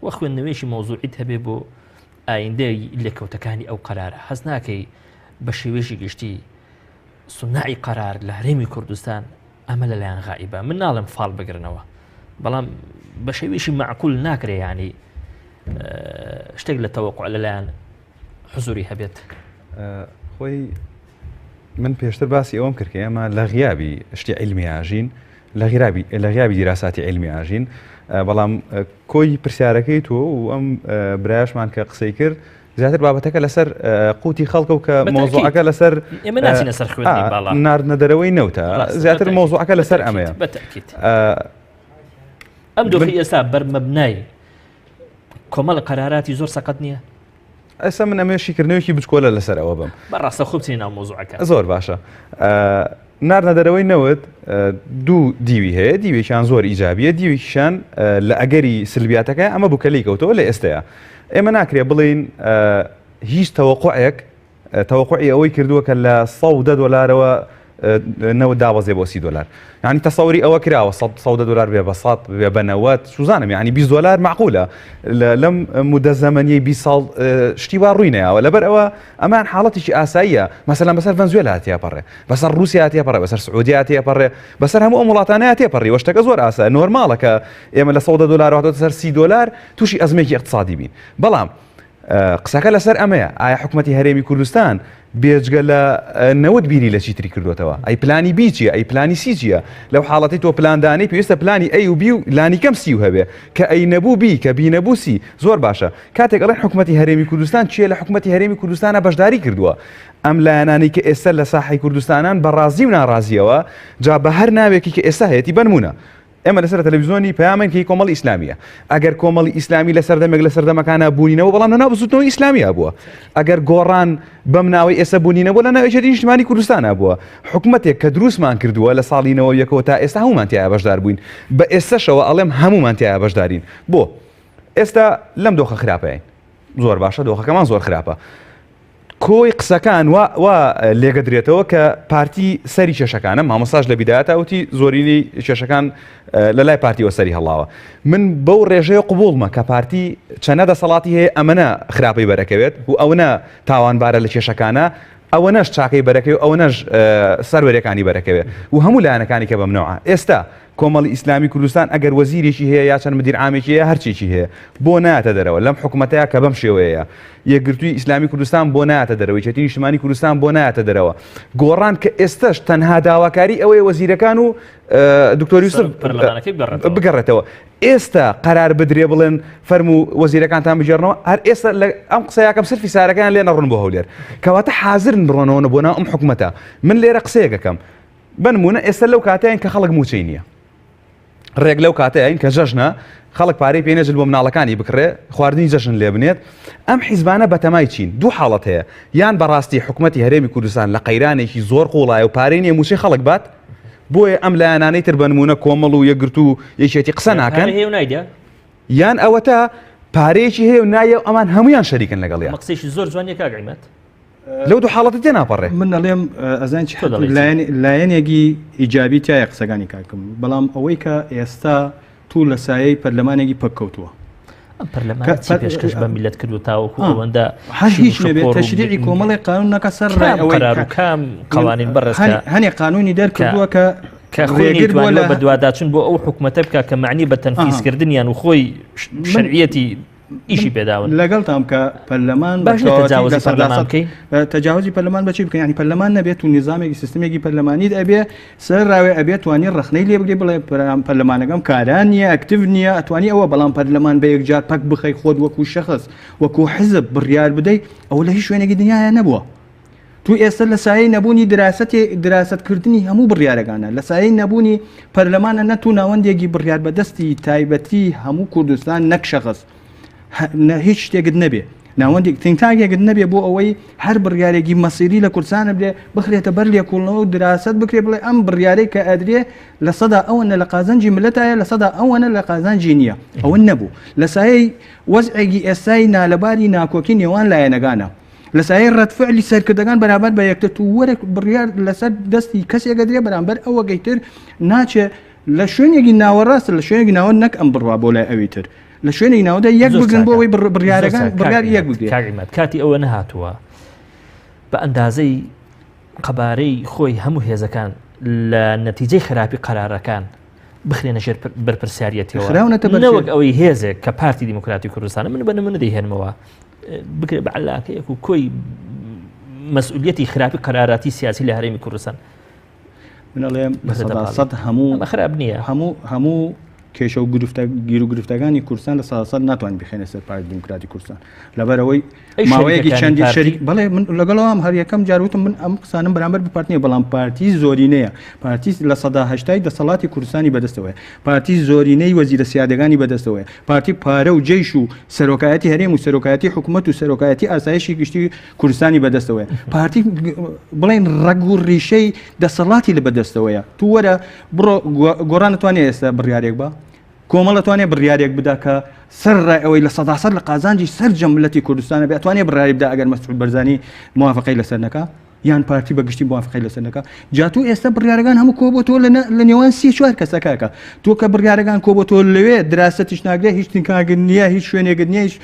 وە خوێندنەوەیشی مۆزوعیت هەبێ بۆ ئایندەی لێکەوتەکانی ئەو قەرارە حەز ناکەی بە شێوێشی گشتی سوناعی قەرار لە هەرێمی کوردستان ئەمە لەلایەن غائیبە من ناڵم فاڵ بگرنەوە بەڵام بە شێوێشی معقول ناکرێ ینی شتێک لە تەوەقع لەلایەن حزوری هەبێت خۆی من پێشتر باسی ئەوم کرد کە ئێمە لە غیابی شتی علمی ئاژین لە غیابی دیراساتی علمی ئاژین بەڵام کۆی پرسیارەکەی تۆ و ئەم برایشمان کە قسەی کرد زیاتر بابەتەکە لەسەر قوتی خەڵکە و کە مۆزوعەکە لەسەر ناردنەدەرەوەی نەوتە زیاتر مۆزوعەکە لەسەر ئەمەیە ئەم دۆخی ئێستا بەرمەبنای کۆمەڵە قەراراتی زۆر سەقەت نییە ئەسا من ئەمێ شیکردنەوەکی بچکۆلە لەسەر ئەوە بم بەڕاستە خوب چینی ناو مۆزوعەکە زۆر باشە ناردنەدەرەوەی نەوت دوو دیوی هەیە دیوێکیان زۆر ئیجابیە دیوێکیشان لە ئەگەری سلبیاتەکە ئەمە بووکەلی کەوتەوە لە ئێستەیە ئێمە ناکرێ بڵین هیچ تەوەقوعێک تەوەقوعی ئەوەی کردووە کە لە $100 دلارەوە نەوە دابەزێ بۆ $30 يعني تەسەوری ئەوە کراوە $100 بێ بە 100 بێ بە 90 سوزانم يعني $20 معقولە لەم مدە زەمەنیەی 20 ساڵ شتی وا ڕووی نەیەوە لەبەر ئەوە ئەمان حاڵەتێکی ئاساییە مثلا بەسەر ڤەنزوێلا تێپەڕێ بەسەر رووسیا تێپەڕێ بەسەر سعودیا تێپەڕێ بەسەر هەموو ئەم وڵاتانەیە تێپەڕی وە شتەکە زۆر ئاسایە نۆرماڵە کە ئێمە لە $100 هاتۆتە سەر $30 تووشی ئەزمێکی اقتصادی بین بەڵام قسەکە لەسەر ئەمەیە ئایا حکوومەتی هەرێمی کوردستان بێجگە لە 90 بیری لە چیتری کردوتەوە ئەی پلانی بی چیە ئەی پلانی سی چیە لەو حاڵەتی تۆ پلاندانی پێویستە پلانی ئەی و بی و لانی کەم سی و هەبێ کە ئەی نەبوو بی کە بی نەبوو سی زۆر باشە کاتێک ئەڵێن حکوومەتی هەرێمی کوردستان چیە لە حکوومەتی هەرێمی کوردستانە بەشداری کردووە ئەم لایەنانی کە ئێستا لە ساحەی کوردستانان بەڕازی و ناڕازیەوە جا بە هەر ناوێکی کە ئێستا هەیەی بنمونە ئێمە لەسەر تەلەڤیزیۆنی پەیامێکی کۆمەڵی ئیسلامیە ئەگەر کۆمەڵی ئیسلامی لە سەردەمێک لە سەردەمەکانە بوونینەوە بەڵام لە ناو بزوتنەوەی ئیسلامیە بووە ئەگەر گۆڕان بەم ناوەی ئێستا بوونینەوە لە ناوێکی نیشتیمانی کوردستانە بووە حکوومەتێک کە دروستمان کردووە لە ساڵی 91 تا ئێستا هەمومان تایە بەشدار بووین بە ئێستاشەوە ئەڵێم هەمومان تایە بەشدارین بۆ ئێستا لەم دۆخە خراپەیە زۆر باشە دۆخەکەمان زۆر خراپە کۆی قسەکان وا لێگە درێتەوە کە پارتی سەری کێشەکانە مامۆستاش لە بیدایەتە وتی زۆرینی کێشەکان لە لای پارتیوە سەری هەڵاوە من بەو ڕێژەیە قبوڵمە کە پارتی چەنە دەسەڵاتی هەیە ئەمەنە خراپەی بەرەکەوێت و ئەوەنە تاوانبارە لە کێشەکانە ئەوەنەش چاکەی بەرەکەوێت ئەوەنەش سەروەرەکانی بەرەکەوێت و هەموو لایەنەکانی کە بەمنەوە ئێستا کۆمەڵی ئیسلامی کوردستان ئەگەر وەزیرێکی هەیە یا چەند مدیر عامێکی هەیە هەرچێکی هەیە بۆ نایەتە دەرەوە لەم حکوومەتەیە کە بەم شێوەیە یەکگرتووی ئیسلامی کوردستان بۆ نایەتە دەرەوە یەکێتی نیشتیمانی کوردستان بۆ نایەتە دەرەوە گۆڕان کە ئێستش تەنها داواکاری ئەوەیە وەزیرەکان و دکتۆر یوسف بگەڕێتەوە ئێستا قەرار بدرێ بڵێن فەرموو وەزیرەکانتان بجێڕنەوە هەر ئێستا ئەم قسەیەکەم سەرفی سارەکان لێ نەڕۆن بۆ هەولێر کەواتە حازرن بڕۆنەوە بۆ ناو ئەم حکوومەتە من لێرە قسەیەکەکەم بنمونە ئێستا لەو کاتەیەن کە خەڵک موچەی نییە ڕێک لەو کاتەیەین کە جەژنە خەڵک پارەی پێنێژل بۆ مناڵەکانی بکڕێ خواردنی جەژن لێ بنێت ئەم حیزبانە بەتەمای چین دوو حاڵەت هەیە یان بەڕاستی حکوومەتی هەرێمی کوردستان لە قەیرانێکی زۆر قوڵایە و پارەی نییە موچەی خەڵک بات بۆیە ئەم لایەنانەی تر بنمونە کۆمەڵ و یەکگرت و یەکێتی قسە ناکەن یان ئەوەتە پارەیەکی هەیە و نایە و ئەمان هەمویان شەریکن لەگەڵیان مەقسەیەکی زۆر جوانیە کاگەیمەت لەو دوو حاڵەتە تێناپەڕێ من ئەڵێم ئەزان لایەنێکی ئیجابی تایە قسەکانی کاکەم بەڵام ئەوەی کە ئێستا تو لە سایەی پەرلەمانێکی پەککەوتووە پەرلەمانی پێشکەش بە میلەت کردو تاوەکو ئەوەندە هیچ نەبێت تەشریعی کۆمەڵی قانون نەکە سەر کام قوانین بەڕێزکە هەنێ قانونی دەرکردووە کە خۆیگرتووە بە دوواداچن بۆ ئەو حکوومەتە بکە کە معنی بە تەنفیزکردنیان و خۆی شەرعیەتی ئیشی پێداون لەگەڵتام کە پەرلەمان تەجاوزی پەرلەمان بەچی بکەن ینی پەرلەمان نەبێت و نظامێکی سیستمێکی پەرلەمانیت ئەبێ سەر ڕاوێ ئەبێت توانی ڕخنەی لێ بگرێ بڵێ پەرلەمانەکەم کاران نییە ئەکتیو نییە ئەتوانی ئەوە بەڵام پەرلەمان بە یەکجار پەک بخەی خۆت وەکو شەخص وەکو حزب بڕیار بدەی ئەو لە هیچ شوێنێکی دنیاە نەبووە تو ئێستا لە سایەی نەبوونی دراستکردنی هەموو بڕیارەکانە لە سایەی نەبوونی پەرلەمانە نەتو ناوەندێکی بڕیار بەدەستی تایبەتی هەموو کوردستان نەک شەخص هیچ شتێکت نەبێ ناوەندێک تنگتاگێکت نەبێ بۆ ئەوەی هەر بڕیارێکی مەسیری لە کورسانە بێ بخرێتە بەر لێکۆڵنەوە و دراست بکرێ بڵێ ئەم بڕیارەی کە ئەدرێ لە سەدا ئەوەنە لە قازانجی ملەتایە لە سەدا ئەوەنە لە قازانجی نییە ئەوە نەبوو لە سایەی وەزعێکی ئێستای نالەباری ناکۆکی نێوان لایەنەکانە لە سایەی ڕەتفعلی سەرکردەکان بەرامبەر بە یەکتر و وەرە بڕیار لەسەر دەستی کەسێکە درێ بەرامبەر ئەوە گەیتر ناچێ لە شوێنێکی ناوەڕاستە لە شوێنێکی ناوە نەک ئەم بڕوا بۆ لای ئەوی تر لە شوێنی ناوەدا یەک بگرن بۆ ئەوەی بڕیارەکان بڕیار یەک بگرێت کاگەیمەت کاتی ئەوە نەهاتووە بە ئەندازەی قەبارەی خۆی هەموو هێزەکان لە نەتیجەی خراپی قەرارەکان بخرێنە ژێر بەرپرسیارەتەوە نەوەک ئەوەی هێزێک کە پارتی دیموکراتی کوردستانە من بە نمونە دەیهێنمەوە بکرێت بە عەلاقەیەک و کۆی مەسئولیەتی خراپی قەراراتی سیاسی لە هەرێمی کوردستان من ئەڵێم سەد هەموو خراپ نییە هەموو کێشە و گیر و گرفتەکانی کوردستان لە ساسەد ناتوان بخێنە سەر پارتی دیموکراتی کوردستان لەبەرەوەی ماوەیەکی چەندی شەریک بەڵێ من لەگەڵەوەم هەر یەکەم جاروتم من ئەم قسانم بەرامبەر بە پارتی نییە بەڵام پارتی زۆرینەیە پارتی لە سەدا هەشتای دەسەڵاتی کوردستانی بەدەستەوەی پارتی زۆرینەی وەزیرە سیادەکانی بەدەستەوەی پارتی پارە و جێیش و سەرۆکایەتی هەرێم و سەرۆکایەتی حکوومەت و سەرۆکایەتی ئاسایشی گشتی کوردستانی بەدەستەوەی پارتی بڵێن ڕەگ و ڕیشەی دەسەڵاتی لە بەدەستەوەیە تو وەرە بڕۆ گۆڕان نتوانێت ئێستا بڕیارێک بە کۆمەڵ توانێت بڕیارێک بدا کە سەر ئەوەی لە سەداسەد لە قازانجی سەر جەملەتی کوردستانە بێت توانێت بڕیاری بدا ئەگەر مەسعود بەرزانی موافقەی لەسەر نەکە یان پارتی بەگشتی موافقی لەسەر نەکە جاتوو ئێستا بڕیارەکان هەموو کۆبۆتۆ لە نێوان 34 کەسەکەکە تۆ کە بڕیارەکان کۆبۆتۆ لەوێ دراستیش ناگرێ هیچ تینکاگرن نییە هیچ شوێنێگەت نییە هیچ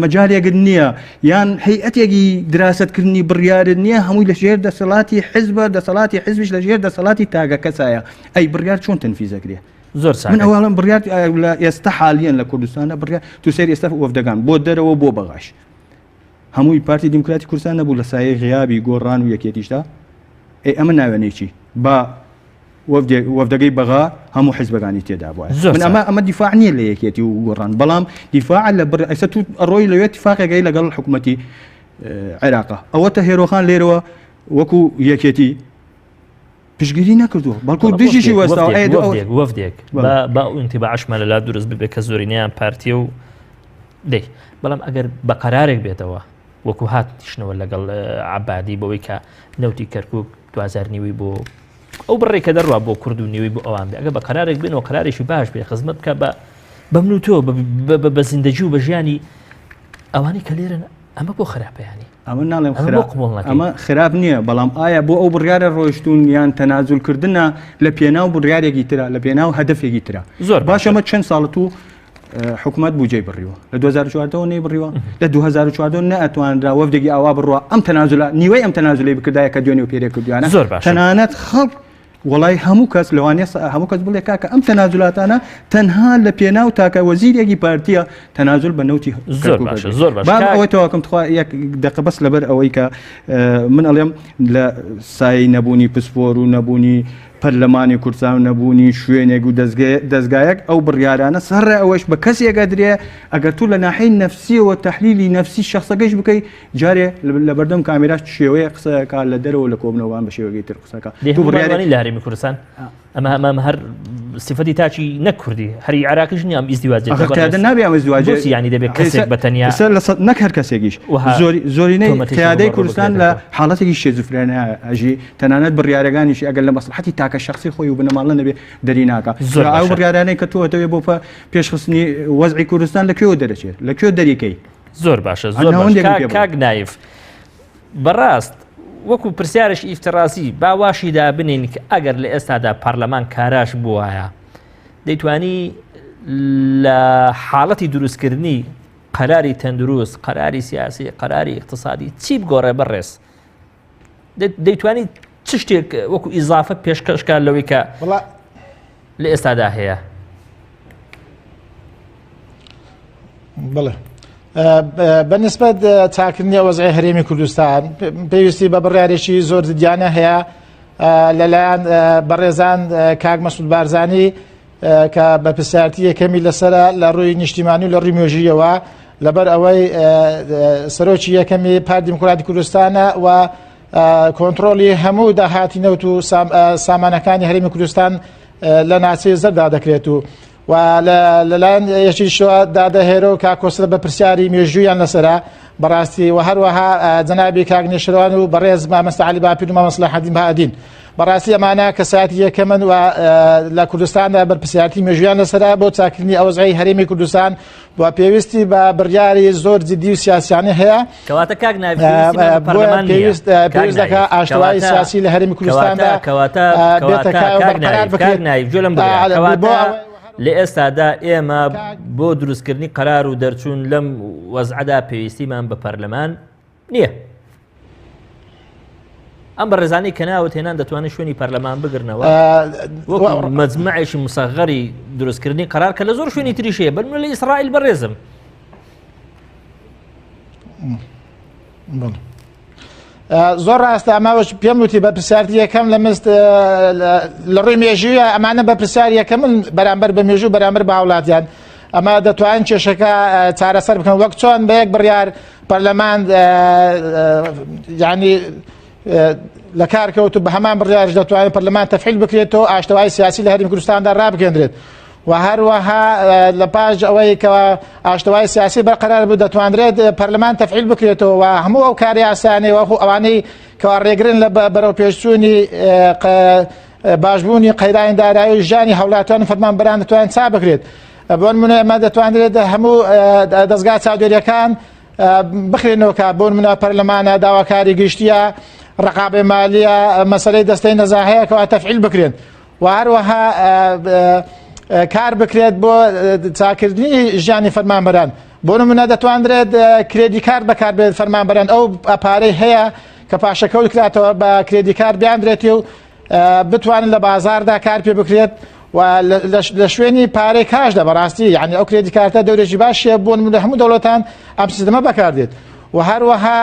مەجارێگەت نییە یان هەیئەتێکی دراستکردنی بڕیارت نییە هەمووی لە ژێر دەسەڵاتی حزبە دەسەڵاتی حزبیش لە ژێر دەسەڵاتی تاگە کەسایە ئەی بڕیار چۆن تەنفیزەکرێ زۆر من ئەوڵم بڕیار لە ئێستا حالیان لە کوردستانە بڕیار تو سێر ئێستا وەفدەکان بۆ دەرەوە بۆ بەغاش هەمووی پارتی دیموکراتی کوردستان نەبوو لە سایه غیابی گۆڕان و یەکێتیشدا ئەمە ناوێنێکی با وەفدەگەی بەغا هەموو حزبەکانی تێدا بووە من ئەمە دیفاع نییە لە یەکێتی و گۆڕان بەڵام دیفاع لە ئەستا تو ڕۆی لەوێ اتفاقێکەکەی لەگەڵ حکوومەتی عێراقا ئەوەتە هێرۆخان لێرەوە وەکو یەکێتی پشگیری نەکردووە بەڵکو دژیشی وەستا وەفدێک با ئینتیباعشمان لەلا دروست ببێ کە زۆرینیان پارتیە و دەی بەڵام ئەگەر بە قەرارێک بێتەوە وەکو هاتیشنەوە لەگەڵ عەبادی بەوەی کە نەوتی کەرکووک 2000 نیوی بۆ ئەو بڕێ کە دەڕوا بۆ کورد و نیوی بۆ ئەوان بێ ئەگە بە قەرارێک بێنەوە قەرارێکی باش بێ خزمەت بکە بە من و تۆ بە زیندەجی و بە ژیانی ئەوانی کە لێرن ئەمە بۆ خراپەیانی ئەمە ناڵێم ئەمە خراپ نییە بەڵام ئایا بۆ ئەو بڕیارە ڕۆیشتون یان تەنازولکردنە لە پێناو بڕیارێکی ترە لە پێناو هەدەفێکی ترە زۆر باش ئەمە چەند ساڵت و حکوومەت بوجێ بڕیوە لە 2014 نەی بڕیوە لە 2014 نەئەتوانرا وەفدێکی ئاوا بڕوە ئەم تەنازولە نیوەی ئەم تەنازولەی بکردایە کە دوێنێ و پێرێ کردویانە زۆر باش تەنانەت خەڵک وڵای هەموو کەس لەوانێ هەموو کەس بڵێ کاکە ئەم تەنازولاتانە تەنها لە پێناو تاکە وەزیرێکی پارتیە تەنازول بە نەوتی زۆر باش ئەوەی تەواکەم تخوا یەک دقە بەس لەبەر ئەوەی کە من ئەڵێم لە سای نەبوونی پسپۆر و نەبوونی پەرلەمانی کوردستان و نەبوونی شوێنێک و دەستگایەک ئەو بڕیارانە سەرڕێ ئەوەش بە کەسێکە درێ ئەگەر تو لە ناحەی نەفسیەوە تەحلیلی نەفسی شخصەکەش بکەی جارێ لە بەردەم کامێراش شێوەیە قسەکە لە دەرەوە لە کۆبنەوەوان بە شێوەی تر قسەکە تو بڕیارانی لە هەرێمی کوردستان ئەمە هەر صفەتی تاچی نەکوردی هەری عراقیش نیام ئیزدیواج نابێ ئەمە ازدواج یعنی دەبێت کەسێک بەتەنیا نەک هەر کەسێکیش زۆرینەی قیادەی کوردستان لە حاڵەتێکی شێزوفرێنە ئەژی تەنانەت بڕیارەکانیشی ئەگەر لە مەسلحەتی تاکە شخصی خۆی و بنەماڵە نەبێ دەری ناکە ئەو بڕیارانەی کە تۆ دەوێت بۆ پێشخستنی وەزعی کوردستان لەکوێوە دەرەچێت لەکوێ دەریکەی زۆر باشە زۆر کاک نایف بەڕاست وەکو پرسیارش ئیفتراسی باواشیدا بنین کە ئەگەر لە ئێستادا پارلەمان کاراش بووایە دەیتوانی لە حاڵەتی دروستکردنی قەراری تەندروست قەراری سیاسی قەراری اقتصادی چی بگۆڕێ بەڕێز دەیتوانی چ شتێک وەکو ئیزافە پێشکەشکار لەوەی کە لە ئێستادا هەیە بڵێ بەنسبەت چاکردنی وەزعی هەرێمی کوردستان پێویستی بە بڕیارێکی زۆر دیانە هەیە لەلایەن بەڕێزان کاک مەسعود بارزانی کە بە پرسیارەتی یەکەمی لەسرە لە ڕووی نیشتیمانی و لە ڕووی مێژویەوە لەبەر ئەوەی سەرۆکی یەکەمی پارتی دیموکراتی کوردستانە و کۆنتڕۆلی هەموو داهاتی نەوت و سامانەکانی هەرێمی کوردستان لە ناچەی زەردا دەکرێت و لەلایەن یەکی شووە دادەهێرە و کاکۆسرە بە پرسیاری مێژوویان لەسرە بەڕاستی و هەروەها جەنابی کاک نێشروان و بەڕێز مامەستە عەلی باپیر و مامەستە حەدین بەهادین بەڕاستی ئەمانە کەسایەتی یەکەمن و لە کوردستاندا بەرپرسیارەتی مێژوویان لەسرە بۆ چاکردنی ئەوەزعی هەرێمی کوردستان و پێویستی بە بڕیاری زۆر جدی و سیاسیانە هەیە کەواتە کاک نایف پێویست دەکات ئاشتیوایی سیاسی لە هەرێمی کوردستاندا کاک نایف جۆ لەم لە ئێستادا ئێمە بۆ دروستکردنی قەرار و دەرچوون لەم وەزعەدا پێویستیمان بە پەرلەمان نییە ئەم بەڕێزانەی کە ناوت هێنان دەتوانێت شوێنی پەرلەمان بگرنەوە وەکو مەجموعێکی مسەغەری دروستکردنی قەرار کە لە زۆر شوێنی تریش هەیە بەنمونە لە ئیسرائیل بەڕێزم زۆر ڕاستە ئەماوەش پێم وتی بە پرسیارەتی یەکەم لە مست لە ڕووی مێژوویە ئەمانە بە پرسیاری یەکەمن بەرامبەر بە مێژوو بەرامبەر بە هاوڵاتیان ئەمە دەتوانن کێشەکە چارەسەر بکەن وەک چۆن بە یەک بڕیار پەرلەمان یعنی لە کارکەوت بە هەمان بڕیارش دەتوانێت پەرلەمان تەفعیل بکرێتەوە ئاشتەوایی سیاسی لە هەرێمی کوردستاندا ڕابگەندرێت و هەروەها لە پاش ئەوەی کەەوە ئاشتەوایی سیاسی بەرقەرار بوو دەتوانرێت پەرلەمان تەفعیل بکرێتەوە و هەموو ئەو کاری ئاسانەی وەخو ئەوانەی کەوا ڕێگرن لە بەرەو پێشچوونی باشبوونی قەیرانی دارایی ژیانی هەوڵاتیان فەرمانبەران دەتوانن چا بکرێت بۆ نمونە ئەمە دەتوانرێت هەموو دەستگا چاودێریەکان بخرێنەوە کە بۆ نمونە پەرلەمانە داواکاری گشتیە ڕقابێ مالیە مەسەلەی دەستەی نەزاهەیەکەوە تەفعیل بکرێن و هەروەها کار بکرێت بۆ چاکردنی ژیانی فەرمانبەران بۆ نمونە دەتوانرێت کرێدی کار بەکاربێت فەرمانبەران ئەو پارەی هەیە کە پاشەکەوت کراتەوە بە کرێدی کار بیاندرێتی و بتوانن لە بازاردا کار پێ بکرێت و لە شوێنی پارەی کاشدا بەڕاستی یعنی ئەو کرێدی کارتە دەورێکی باشیە بۆ نمونە هەموو دەوڵەتان ئەم سیستەمە بەکاردێت و هەروەها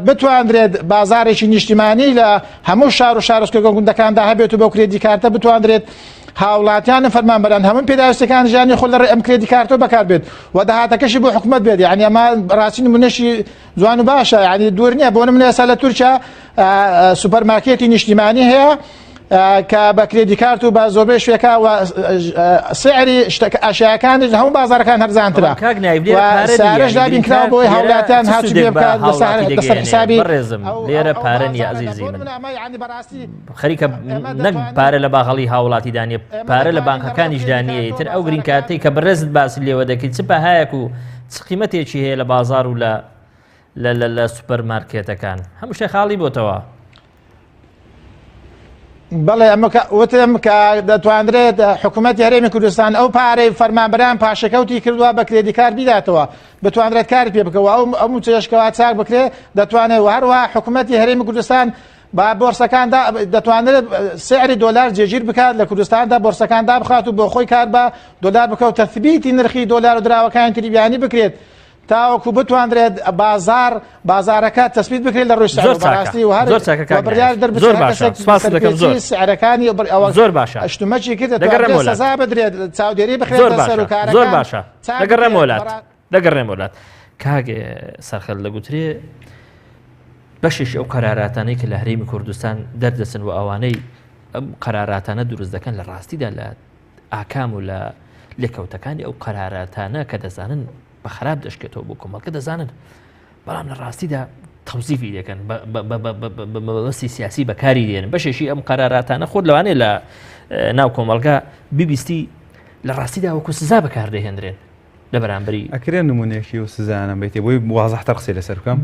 بتواندرێت بازارێکی نیشتیمانی لە هەموو شار و شارۆچکە گوندەکاندا هەبێت و بۆ کرێدی کارتە بتواندرێت هاوڵاتیان فەرمانبەران هەموو پێداویستەکان ژیانی خۆ لە ئەم کرێدی کارتەوە بەکاربێت و داهاتەکەشی بۆ حکومەت بێت یعنی ئەمە ڕاستی نمونەشی جوان و باشە یعنی دوور نییە بۆ نمونە ئێستا لە تورکیا سوپەرمارکێتی نیشتیمانی هەیە کە بە کرێدی کارت و بە زۆربەی شوێکە و سعری ئاشیاکان هەموو بازارەکان هەرزانترا سارەش دابین کراوە بۆی هاوڵاتیان هاتوو پێ بکات لەسەر حسابی لێرە پارە نیە عەزیزی من خەریکە نەک پارە لە باغەڵی هاوڵاتی دانیە پارە لە بانکەکانیش دانیە تر ئەو گرین کارتەی کە بەڕێزت باسی لێوە دەکەیت چ بەهایەک و چ قیمەتێکی هەیە لە بازار و لە سوپەرمارکێتەکان هەموو شتێ خاڵی بۆتەوە بەڵێ وتم کە دەتوانرێت حکوومەتی هەرێمی کوردستان ئەو پارەی فەرمانبەران پاشەکەوتی کردووە بە کرێدی کار بیداتەوە بتوانرێت کاری پێ بکەوە ئەو چێشکەوە چاک بکرێت دەتوانێت و هەروەها حکوومەتی هەرێمی کوردستان با بۆرسەکاندا دەتوانرێت سعری دۆلار جێگیر بکات لە کوردستاندا بۆرسەکاندا بخات و بۆ خۆی کار بە دۆلار بکەوت تەثبیتی نرخی دۆلار و دراوەکانی تریبیانی بکرێت تاوەکو بتواندرێت بازارەکە تەسبیت بکرێت لە ڕۆژ بەڕاستی و هەر بڕیار دەربچەکەی سعرەکانی زۆر باشە شتومەچی کرد سەزا بدرێت چاودێری بخرێت بەسەر و کارەکان زۆر باشە دەگەڕێم وڵات کاگێ سەرخەل دەگوترێ بەشێکی ئەو قەراراتانەی کە لە هەرێمی کوردستان دەردەچن و ئەوانەی ئەم قەراراتانە دروست دەکەن لە ڕاستیدا لە ئاکام و لە لێکەوتەکانی ئەو قەراراتانە کە دەزانن بە خراپ دەشکێتەوە بۆ کۆمەڵکە دەزانن بەڵام لە ڕاستیدا تەوزیفی دەکەن بەبەستی سیاسی بەکاری دێنن بەشێکی ئەم قەراراتانە خۆت لەوانەیە لە ناو کۆمەڵگە بیبیستی لە ڕاستیدا وەکو سزا بەکاردەهێنرێن لە بەرامبەری ئەکرێن نمونێکی و سزانە بێتێ بۆی وازەحتر قسەی لەسەر بکەم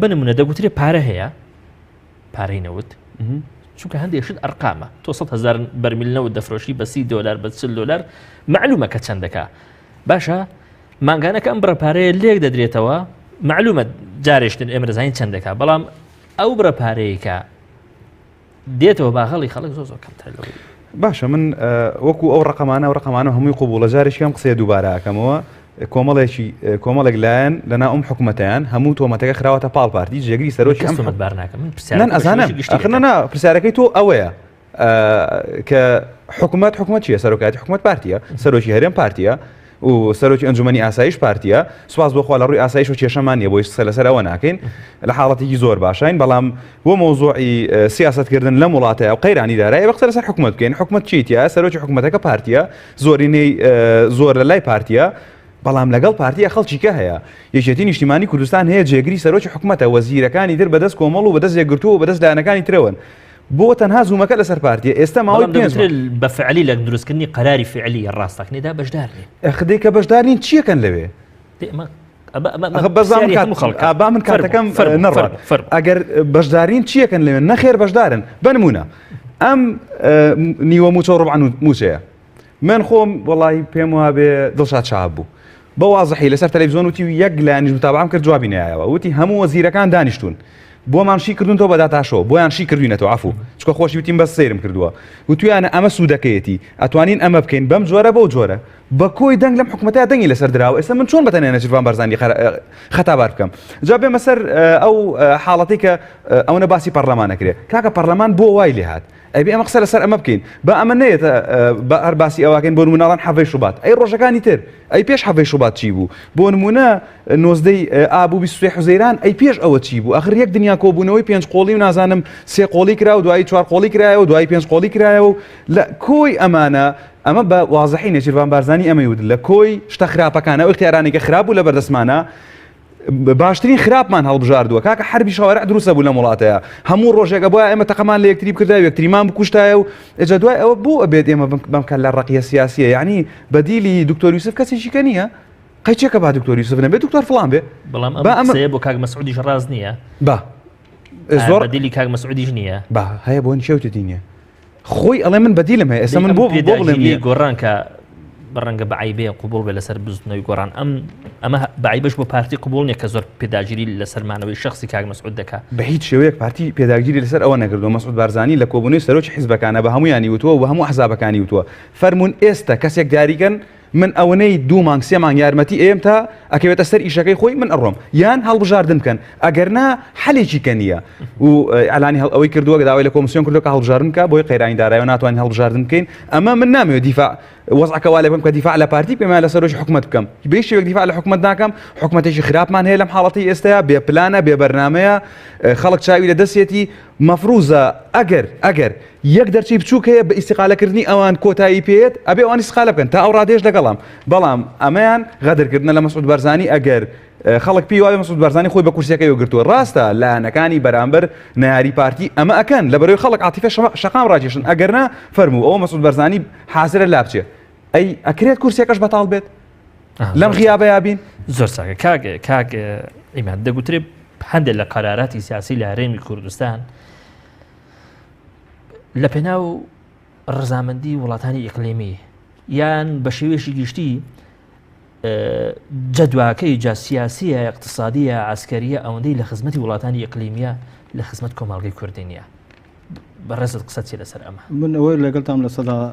بنمونە دەگوترێ پارە هەیە پارەی نەوت چونکە هەندێک شت ئەرقامە 200,000 بەرمیل نەوت دەفرۆشی بە $30 بە $40 معلومە کە چەندەکە باشە مانگانەکە ئەم بڕەپارەیە لێک دەدرێتەوە معلومە جارێشتن ئێمە دەزانین چەندەکە بەڵام ئەو بڕەپارەیەکە دێتەوە باغەڵی خەڵک زۆر کەمتر لەوەی باشە من وەکو ئەو ڕقەمانە هەمووی قوبوڵە جارێکیان قسەیە دووبارە ئەکەمەوە کۆمەڵێک لایەن لەنا ئەم حکوومەتیان هەموو تۆمەتەکە خراوەتە پاڵ پارتی جێگری سەرۆکی ئەمەتبار ناکەم ئەزانم پرسیارەکەی تۆ ئەوەیە کە حکوومەت چیە سەرۆکاتی حکوومەت پارتیە سەرۆکی هەرێم پارتیە و سەرۆکی ئەنجومەنی ئاسایش پارتیە سوپاس بۆخوا لە ڕووی ئاسایش و کێشەمان نیە بۆی سەر ئەوە ناکەین لە حاڵەتێکی زۆر باشین بەڵام بۆ مۆزوعی سیاستکردن لە وڵاتەیە و قەیرانی دارایی بەخسەر لەسەر حکوومەت بکەین حکوومەت چیتە سەرۆکی حکوومەتەکە پارتیە زۆرینەی زۆر لە لای پارتیە بەڵام لەگەڵ پارتیە خەڵکیکە هەیە یەکێتی نیشتیمانی کوردستان هەیە جێگری سەرۆکی حکوومەتە وەزیرەکانی در بەدەست کۆمەڵ و بەدەست یەکگرتووە و بەدەست لایەنەکانی ترەوەن بۆ تەنها زوومەکە لەسەر پارتیە ئێستا ماوەی بە فعلی لە دروستکردنی قەراری فعلی ڕاستەکانیدا بەشدار خدەی کە بەشدار نین چیەکەن لەوێ با من کاتەکەم نەڕات ئەگەر بەشدارین چیەکەن لەوێ نەخێر بەشدارن بنمونە ئەم نیوە موچە ڕوبعان موچەیە من خۆم وەڵی پێم وابێ دڵشاد شاب بوو بە وازەحی لەسەر تەلەڤیزۆن وتی یەک لایەنیش متابعەم کرد جوابی نایەوە وتی هەموو وەزیرەکان دانیشتون بۆمان شی کردوونەوە بە داتاشەوە بۆیان شی کردوینەوە عفو چکە خۆشی وتیم بەس سەیرم کردووە وتویانە ئەمە سوودەکەیەتی ئەتوانین ئەمە بکەین بەم جۆرە بەو جۆرە بە کۆی دەنگ لەم حکوومەتە دەنگی لەسەر دراوە ئێستا من چۆن بەتەنێ نەجیروان بەرزانی خەتابار بکەم جا بێمە سەر ئەو حاڵەتی کە ئەوەنە باسی پەرلەمانەکرێت کاکە پەرلەمان بۆ وای لێهات ئەبێ ئەمە قسە لەسەر ئەمە بکەین بە ئەمە نەیەتە بە هەر باسی ئەوەکەین بۆ نمونەڵان حەڤەی شوبات ئەی ڕۆژەکانی تر ئەی پێش حەڤەی شوبات چی بوو بۆ نمونە نۆزدەی ئابوو 23 حوزەیران ئەی پێش ئەوە چی بوو ئەخر یەک دنیا کۆبوونەوەی 5 قۆڵی و نازانم 3 قۆڵی کرا و دوایی 4 قۆڵی کرایەوە دوایی 5 قۆڵی کرایەوە لە کۆی ئەمانە ئەمە بە وازەحی نێچیروان بارزانی ئەمە وت لە کۆی شتە خراپەکانە ئەو اختیارانێکە خراپ بوو لە بەردەستمانە باشترین خراپمان هەڵبژاردووە کاکە حربی شەوارع دروستە بوو لە وڵاتەیە هەموو ڕۆژێکە بۆە ئێمە تەقەمان لە یەکتری بکردا و یەکتریمان بکوشتایە و ئەجا دوای ئەوە بۆ ئەبێت ئێمە بمکە لە ڕقیە سیاسیە یعنی بەدیلی دکتۆر یوسف کەسێکی کە نییە قەیچێکە با دکتۆر یوسف نەبێت دکتۆر فڵان بێ بەڵام ئەمە بۆ کاک مەسعودیش ڕاز نییە با زۆر بەدیلی کاک مەسعودیش نییە با هەیە بۆ نشەوتە دینە خۆی ئەڵێ من بەدیلم هەیە ئێستا من بۆ بڵێم گۆڕان کە بەڕەنگە بەعیبێ قوبول بێ لەسەر بزنەوەی گۆڕان ئەمە بەعیبش بۆ پارتی قوبول نیە کە زۆر پێداگیری لەسەرمانەوەی شخصی کاک مەسعود دەکات بە هیچ شێوەیەک پارتی پێداگیری لەسەر ئەوە نەکردو مەسعود بارزانی لە کۆبوونەوەی سەرۆکی حیزبەکانە بە هەمویانی وتووە و هەموو حزابەکانی وتووە فەرمونون ئێستا کەسێک دیاریکەن من ئەوەنەی 2 مانگ 3 مانگ یارمەتی ئێم تا ئەکەوێتە سەر ئیشەکەی خۆی من ئەڕۆم یان هەڵبژاردن بکەن ئەگەرنا حەلێکی کەنیە و ئەلانی ئەوەی کردووە داوای لە کۆمسیۆن کردو کە هەڵبژاردن کە بۆی قەیرانی دارایەوە ناتوانین هەڵبژاردن بکەین ئەمە من نامەوێت دیفاع وەزعەکەوا لێ بکەم کە دیفاع لە پارتی پێمان لە سەرۆژی حکومەت بکەم بێ شێوەیەک دیفاع لە حکومەت ناکەم حکومەتێکی خراپمان هەیە لەم حاڵەتی ئێستایا بێ پلانە بێ بەرنامەیە خەڵک چاوی لە دەستێتی مەفروزە ئەگەر یەک دەرچی بچووک هەیە بە ئیستیقالەکردنی ئەوان کۆتایی پێێت ئەبێ ئەوان ئیستیقالە بکەن تا ئەو ڕادێش لەگەڵام بەڵام ئەمەیان غەدرکردنە لە مەسعود بارزانی ئەگەر خەڵک پێی وایە مەسعود بارزانی خۆی بە کورسیەکەی گرتووە ڕاستە لایەنەکانی بەرامبەر نەیاری پارتی ئەمە ئەکەن لەبەرەوەی خەڵک عاتیفە شەقام ڕاکێشن ئەگەرنا فەرموو ئەوە مەسعود بارزانی حازرە لا بچێ ئەی ئەکرێت کورسیەکەش بەتاڵ بێت لەم غیابەیە بین زۆر ساکە کاک ئیمان دەگوترێ هەندێک لە قەراراتی سیاسی لە هەرێمی کوردستان لە پێناو ڕزامەندی وڵاتانی ئیقلیمی یان بە شێوێشی گشتی جەدواکەی جا سیاسیە اقتصادیە عسکەریە ئەوەندەی لە خزمەتی وڵاتانی ئیقلیمیە لە خزمەت کۆمەڵگەی کوردی نیە بەڕێزت قسەتی لەسەر ئەمە من ئەوە لەگەڵتان لە سەدا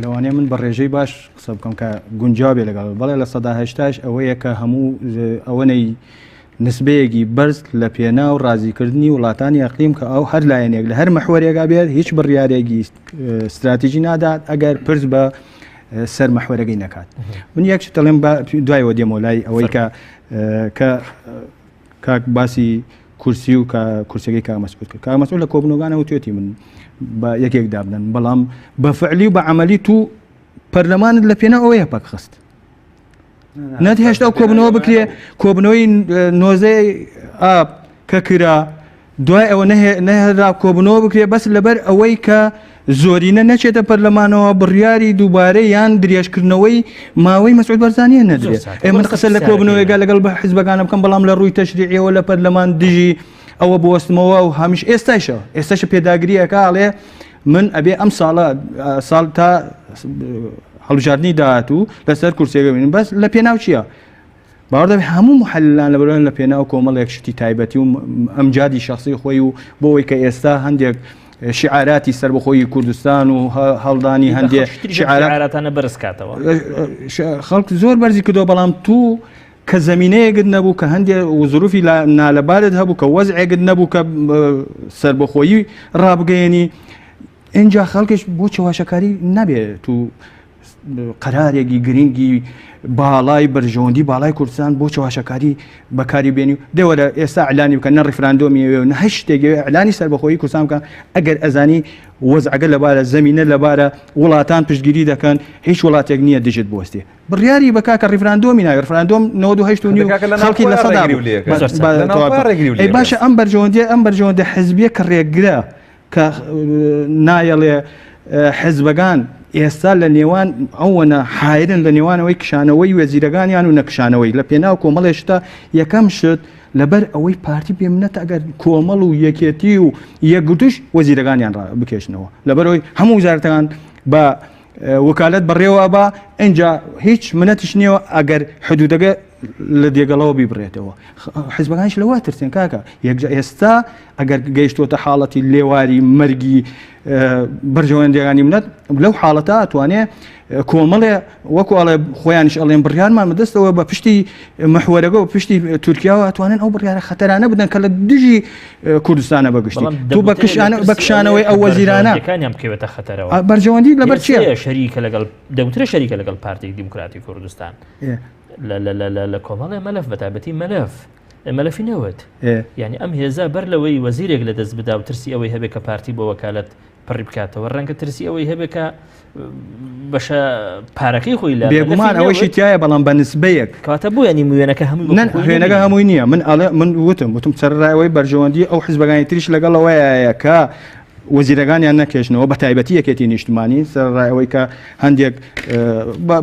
لەوانەیە من بە ڕێژەی باش قسە بکەم کە گونجابێ لەگەڵ بەڵێ لە سەدا هەشتاش ئەوەیە کە هەموو ئەوەنەی نسبەیەکی بەرز لە پێنا و ڕازیکردنی وڵاتانی ئەقلیم کە ئەو هەر لایەنێک لە هەر مەحوەرێکا بێت هیچ بڕیارێکی استراتیژی نادات ئەگەر پرس بە سەر مەحوەرەکەی نەکات من یەک دەڵێم دوایەوە دێمە لای ئەوەی کە کاک باسی کورسی و کورسەکەی کاک مەسعود کرد کاک مەسعود لە کۆبنەوەکانە وتوێتی من بە یەکێک دابنن بەڵام بە فعلی و بە عەمەلی تو پەرلەمانت لە پێنا ئەوەیە پەکخست نەتی هێشتا و کۆبنەوە بکرێ کۆبنەوەی نۆزەی ئاب کە کرا دوای ئەوە نەهێرا کۆبنەوە بکرێ بەس لەبەر ئەوەی کە زۆرینە نەچێتە پەرلەمانەوە بڕیاری دووبارەی یان درێژکردنەوەی ماوەی مەسعود بارزانیە نەدرێت من قسە لە کۆبنەوەیگا لەگەڵ بە حیزبەکانە بکەم بەڵام لە ڕووی تەشریعیەوە لە پەرلەمان دژی ئەوە بوەستمەوە و هەمیش ئێستاش پێداگریەکەڵێ من ئەبێ ئەم ساڵ تا هەڵبژاردننی داهات و لەسەر کورسێگە بینن بەس لە پێناو چییە؟ باوەڕدەبێت هەموو محللان لەبەرەوە لە پێناو کۆمەڵێک شتی تایبەتی و ئەمجادی شخصی خۆی و بۆەوەی کە ئێستا هەندێک شعاراتی سربەخۆی کوردستان و هەڵدانی هەندێک شعاراتانە بەرزکاتەوە خەڵک زۆر بەرزی کردەوە بەڵام تو کە زمینەیەکت نەبوو کە هەندێک وزروفی نالەبارت هەبوو کە وەزعێکت نەبوو کە سربەخۆیی ڕابگەیەنی اینجا خەڵکش بۆ چاواشەکاری نەبێت و قەرارێکی گرنگی باڵای بەرژەوەندی باڵای کوردستان بۆ چاواشەکاری بەکاری بێنی و دێوەرە ئێستا ئەعلانی بکەن نە ڕیفراندۆمیەوێ و نە هەیچ شتێکی ئەعلانی سربەخۆیی کوردستان بکەن ئەگەر ئەزانی وەزعەکە لەبارە زەمینە لەبارە وڵاتان پشتگیری دەکەن هیچ وڵاتێک نییە دژت بوەستێ بڕیاری بکا کە ڕیفراندۆمی ناوێت ڕیفراندۆم 98 خەڵکی لە سەدا باشە ئەم بەرژەوەندی حزبیە کە ڕێکگرە کە نایەڵێ حزبەکان ئێستا لە نێوان ئەوەنە حایرن لە نێوانەوەی کشانەوەی وەزیرەکانیان و نەکشانەوەی لە پێناو کۆمەڵێشتا یەکەم شت لەبەر ئەوەی پارتی پێمنێت ئەگەر کۆمەڵ و یەکێتی و یەکگوتش وەزیرەکانیان بکێشنەوە لەبەرەوەی هەموو وزارەتەکان بە وکالەت بڕێوە بە اینجا هیچ منەتیش نییەوە ئەگەر حدودەکە لە دێگەڵەوە بیبڕێتەوە حیزبەکانش لەوە ترسێن کاکە یەکجا ئێستا ئەگەر گەیشتوتە حاڵەتی لێواری مەرگی بەرژەوەندەکانی منەت لەو حاڵەتە ئەتوانێ کۆمەڵێ وەکوڵێ خۆیانش ئەڵێن بڕیارمان بەدەستەوە بە پشتی مەحوەرەکە و پشتی تورکیاوە ئەتوانن ئەو بڕیارە خەتەرانە بدەن کە لە دژی کوردستانە بەگشتی تو بە کشانەوەی ئەو وەزیرانە بکەوێتە خەتەرەوە بەرژەوەندی لەبەر چیە شەریکە لەگەڵ دەوترە شەریکە لەگەڵ پارتی دیموکراتی کوردستان لە کۆمەڵێ مەلەف بەتابەتی مەلەفی نەوت یعنی ئەم هێزا بەر لەوەی وەزیرێک لە دەست بدا و ترسی ئەوەی هەبێت کە پارتی بۆ وەکالەت پڕی بکاتەوە ڕەنگە ترسی ئەوەی هەبێت کە بەشە پارەکەی خۆی لە بێگومان ئەوەشی تایە بەڵام بە نسبەیەک کاتە بۆ ینی وێنەکە هێنەکە هەمووی نییە من وتم سەرڕایەوەی بەرژەوەندی ئەو حیزبەکانی تریش لەگەڵەوەیە کە وەزیرەکانیان نەکێشنەوە بە تایبەتی یەکێتی نیشتمانی سەرڕایەوەی کە هەندێک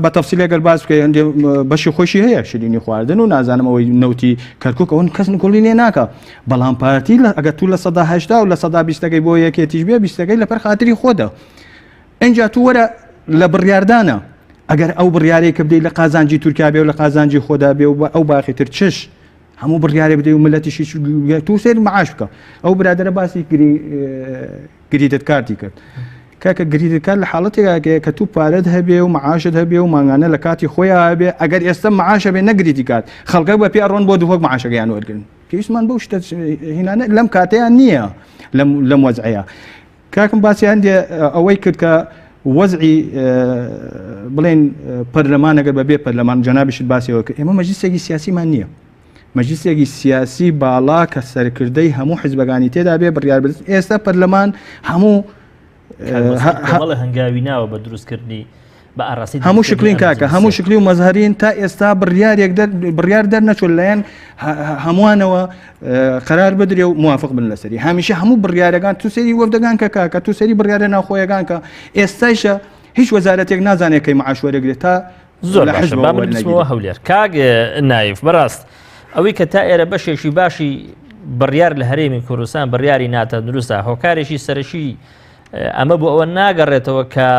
بە تەفسیلێگەر باس بکەی هەندێک بەشی خۆشی هەیە شیرینی خواردن و نازانم ئەوەی نەوتی کەرکک ئەوەن کەس گوڵی لێ ناکە بەڵام پارتی ئەگەر تو لە 180 و لە 120ەکەی بۆ یەکێتیش بێ 20ەکەی لەپەر خاتری خۆدا ئەنجا تو وەرە لە بڕیاردانە ئەگەر ئەو بڕیارێک کە بدەیت لە قازانجی تورکیا بێ و لە قازانجی خۆدا بێ و ئەو باخیتر چش هەموو بڕیارێ بدەی و ملەتیشی تو سێر معاش بکە ئەو برادرە باسی گریدت کارتی کرد کاکە گریدت کار لە حاڵەتێکە کە تو پارەت هەبێ و معاشت هەبێ و ماگانە لە کاتی خۆیان هەبێ ئەگەر ئێستا معاشە بێ نەگریتی کات خەڵکە بە پێ ڕۆن بۆ دووەک معاشەکەیان وەرگن پێویستمان بەو شتە هینانە لەم کاتەیان نییە لەم وەزعەیە کاکم باسی هەندێ ئەوەی کرد کە وەزعی بڵێن پەرلەمانەگەر بەبێ پەرلەمان جەنابیشت باسیەوە کە ئێمە مەجلیسێکی سیاسیمان نییە مەجلیسێکی سیاسی باڵا کە سەرکردەی هەموو حیزبەکانی تێدا بێ بڕیار بدەن ئێستا پەرلەمان هەموو هەنگاوی ناوە بە دروستکردنی بە ئاڕاستی هەموو شکلین کاکە هەموو شکلی و مەزهرین تا ئێستا بڕیار دەرنەچۆن لایەن هەمووانەوە قەرار بدرێ و موافق بن لەسەری هەمیشە هەموو بڕیارەکان تو سەری وەفدەکان کە کاکە تو سەری بڕیارە ناوخۆیەکان کە ئێستایشە هیچ وەزارەتێک نازانێت کەی معاش وەرەگرێت تا زۆر باشەوە هەولێر کاگ نایف بەڕاست ئەوەی کە تا ئێرە بەشێکی باشی بڕیار لە هەرێمی کوردستان بڕیاری ناتە دروستە هۆکارێکی سەرشی ئەمە بۆ ئەوە ناگەڕێتەوە کە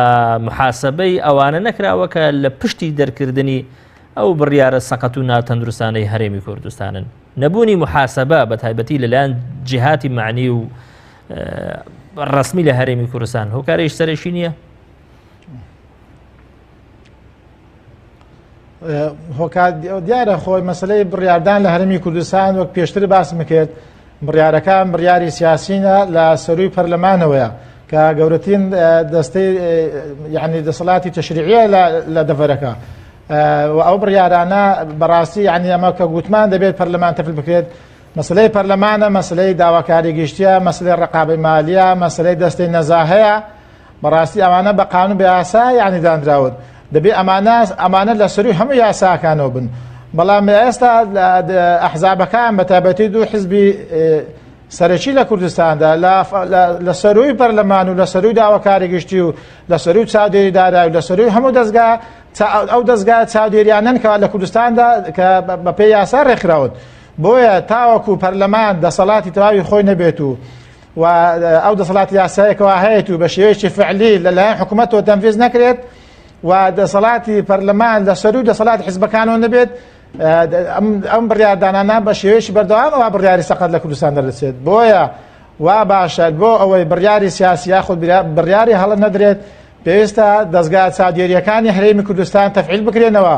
محاسبەی ئەوانە نەکراوە کە لە پشتی دەرکردنی ئەو بڕیارە سەقەت و ناتەندروستانەی هەرێمی کوردستانن نەبوونی محاسبە بە تایبەتی لەلایەن جیهاتی معنی و ڕسمی لە هەرێمی کوردستان هۆکارێکی سەرشی نییە هۆکار دیارە خۆی مەسلەی بڕیاردان لە هەرمی کوردستان وەک پێشتر باسم کرد بڕیارەکان بڕیاری سیاسینە لە سەروی پەرلەمانەوەیە کە گەورەترین دەستەی یعنی دەسەڵاتی تەشریعیە لە دەڤەرەکە ئەو بڕیارانە بەڕاستی یعنی ئەمە کە گوتمان دەبێت پەرلەمان تەفیل بکرێت مەسلەی پەرلەمانە مەسلەی داواکاری گشتیە مەسلەی ڕقابەی مالیە مەسلەی دەستەی نەزاهەیە بەڕاستی ئەمانە بە قانون بە یاسا یعنی دانراون دەبێت ئەمانە لە سەروی هەموو یاساکانەوە بن بەڵام ئێستا ئەحزابەکان بە تایبەتی دوو حزبی سەرەکی لە کوردستاندا لە سەروی پەرلەمان و لە سەروی داواکاری گشتی و لە سەروی چاودێری دارایی و لە سەروی هەموو دەستگا ئەو دەستگا چاودێریانن کە لە کوردستاندا کە بە پێی یاسا ڕێکخراون بۆیە تاوەکو پەرلەمان دەسەڵاتی تەواوی خۆی نەبێت و ئەو دەسەڵاتی یاسایەکەوە هەیەت و بە شێوەیەکی فعلی لەلایەن حکوومەتەوە تەنفیز نەکرێت و دەسەڵاتی پەرلەمان لە سەروی دەسەڵاتی حیزبەکانەوە نەبێت ئەم بڕیاردانانە بە شێوەیەکی بەردەوامەوە بڕیاری سەقەت لە کوردستان دەرەچێت بۆیە وا باشە بۆ ئەوەی بڕیاری سیاسی یاخود بڕیاری هەڵە نەدرێت پێویستە دەستگا چاودێریەکانی هەرێمی کوردستان تەفعیل بکرێنەوە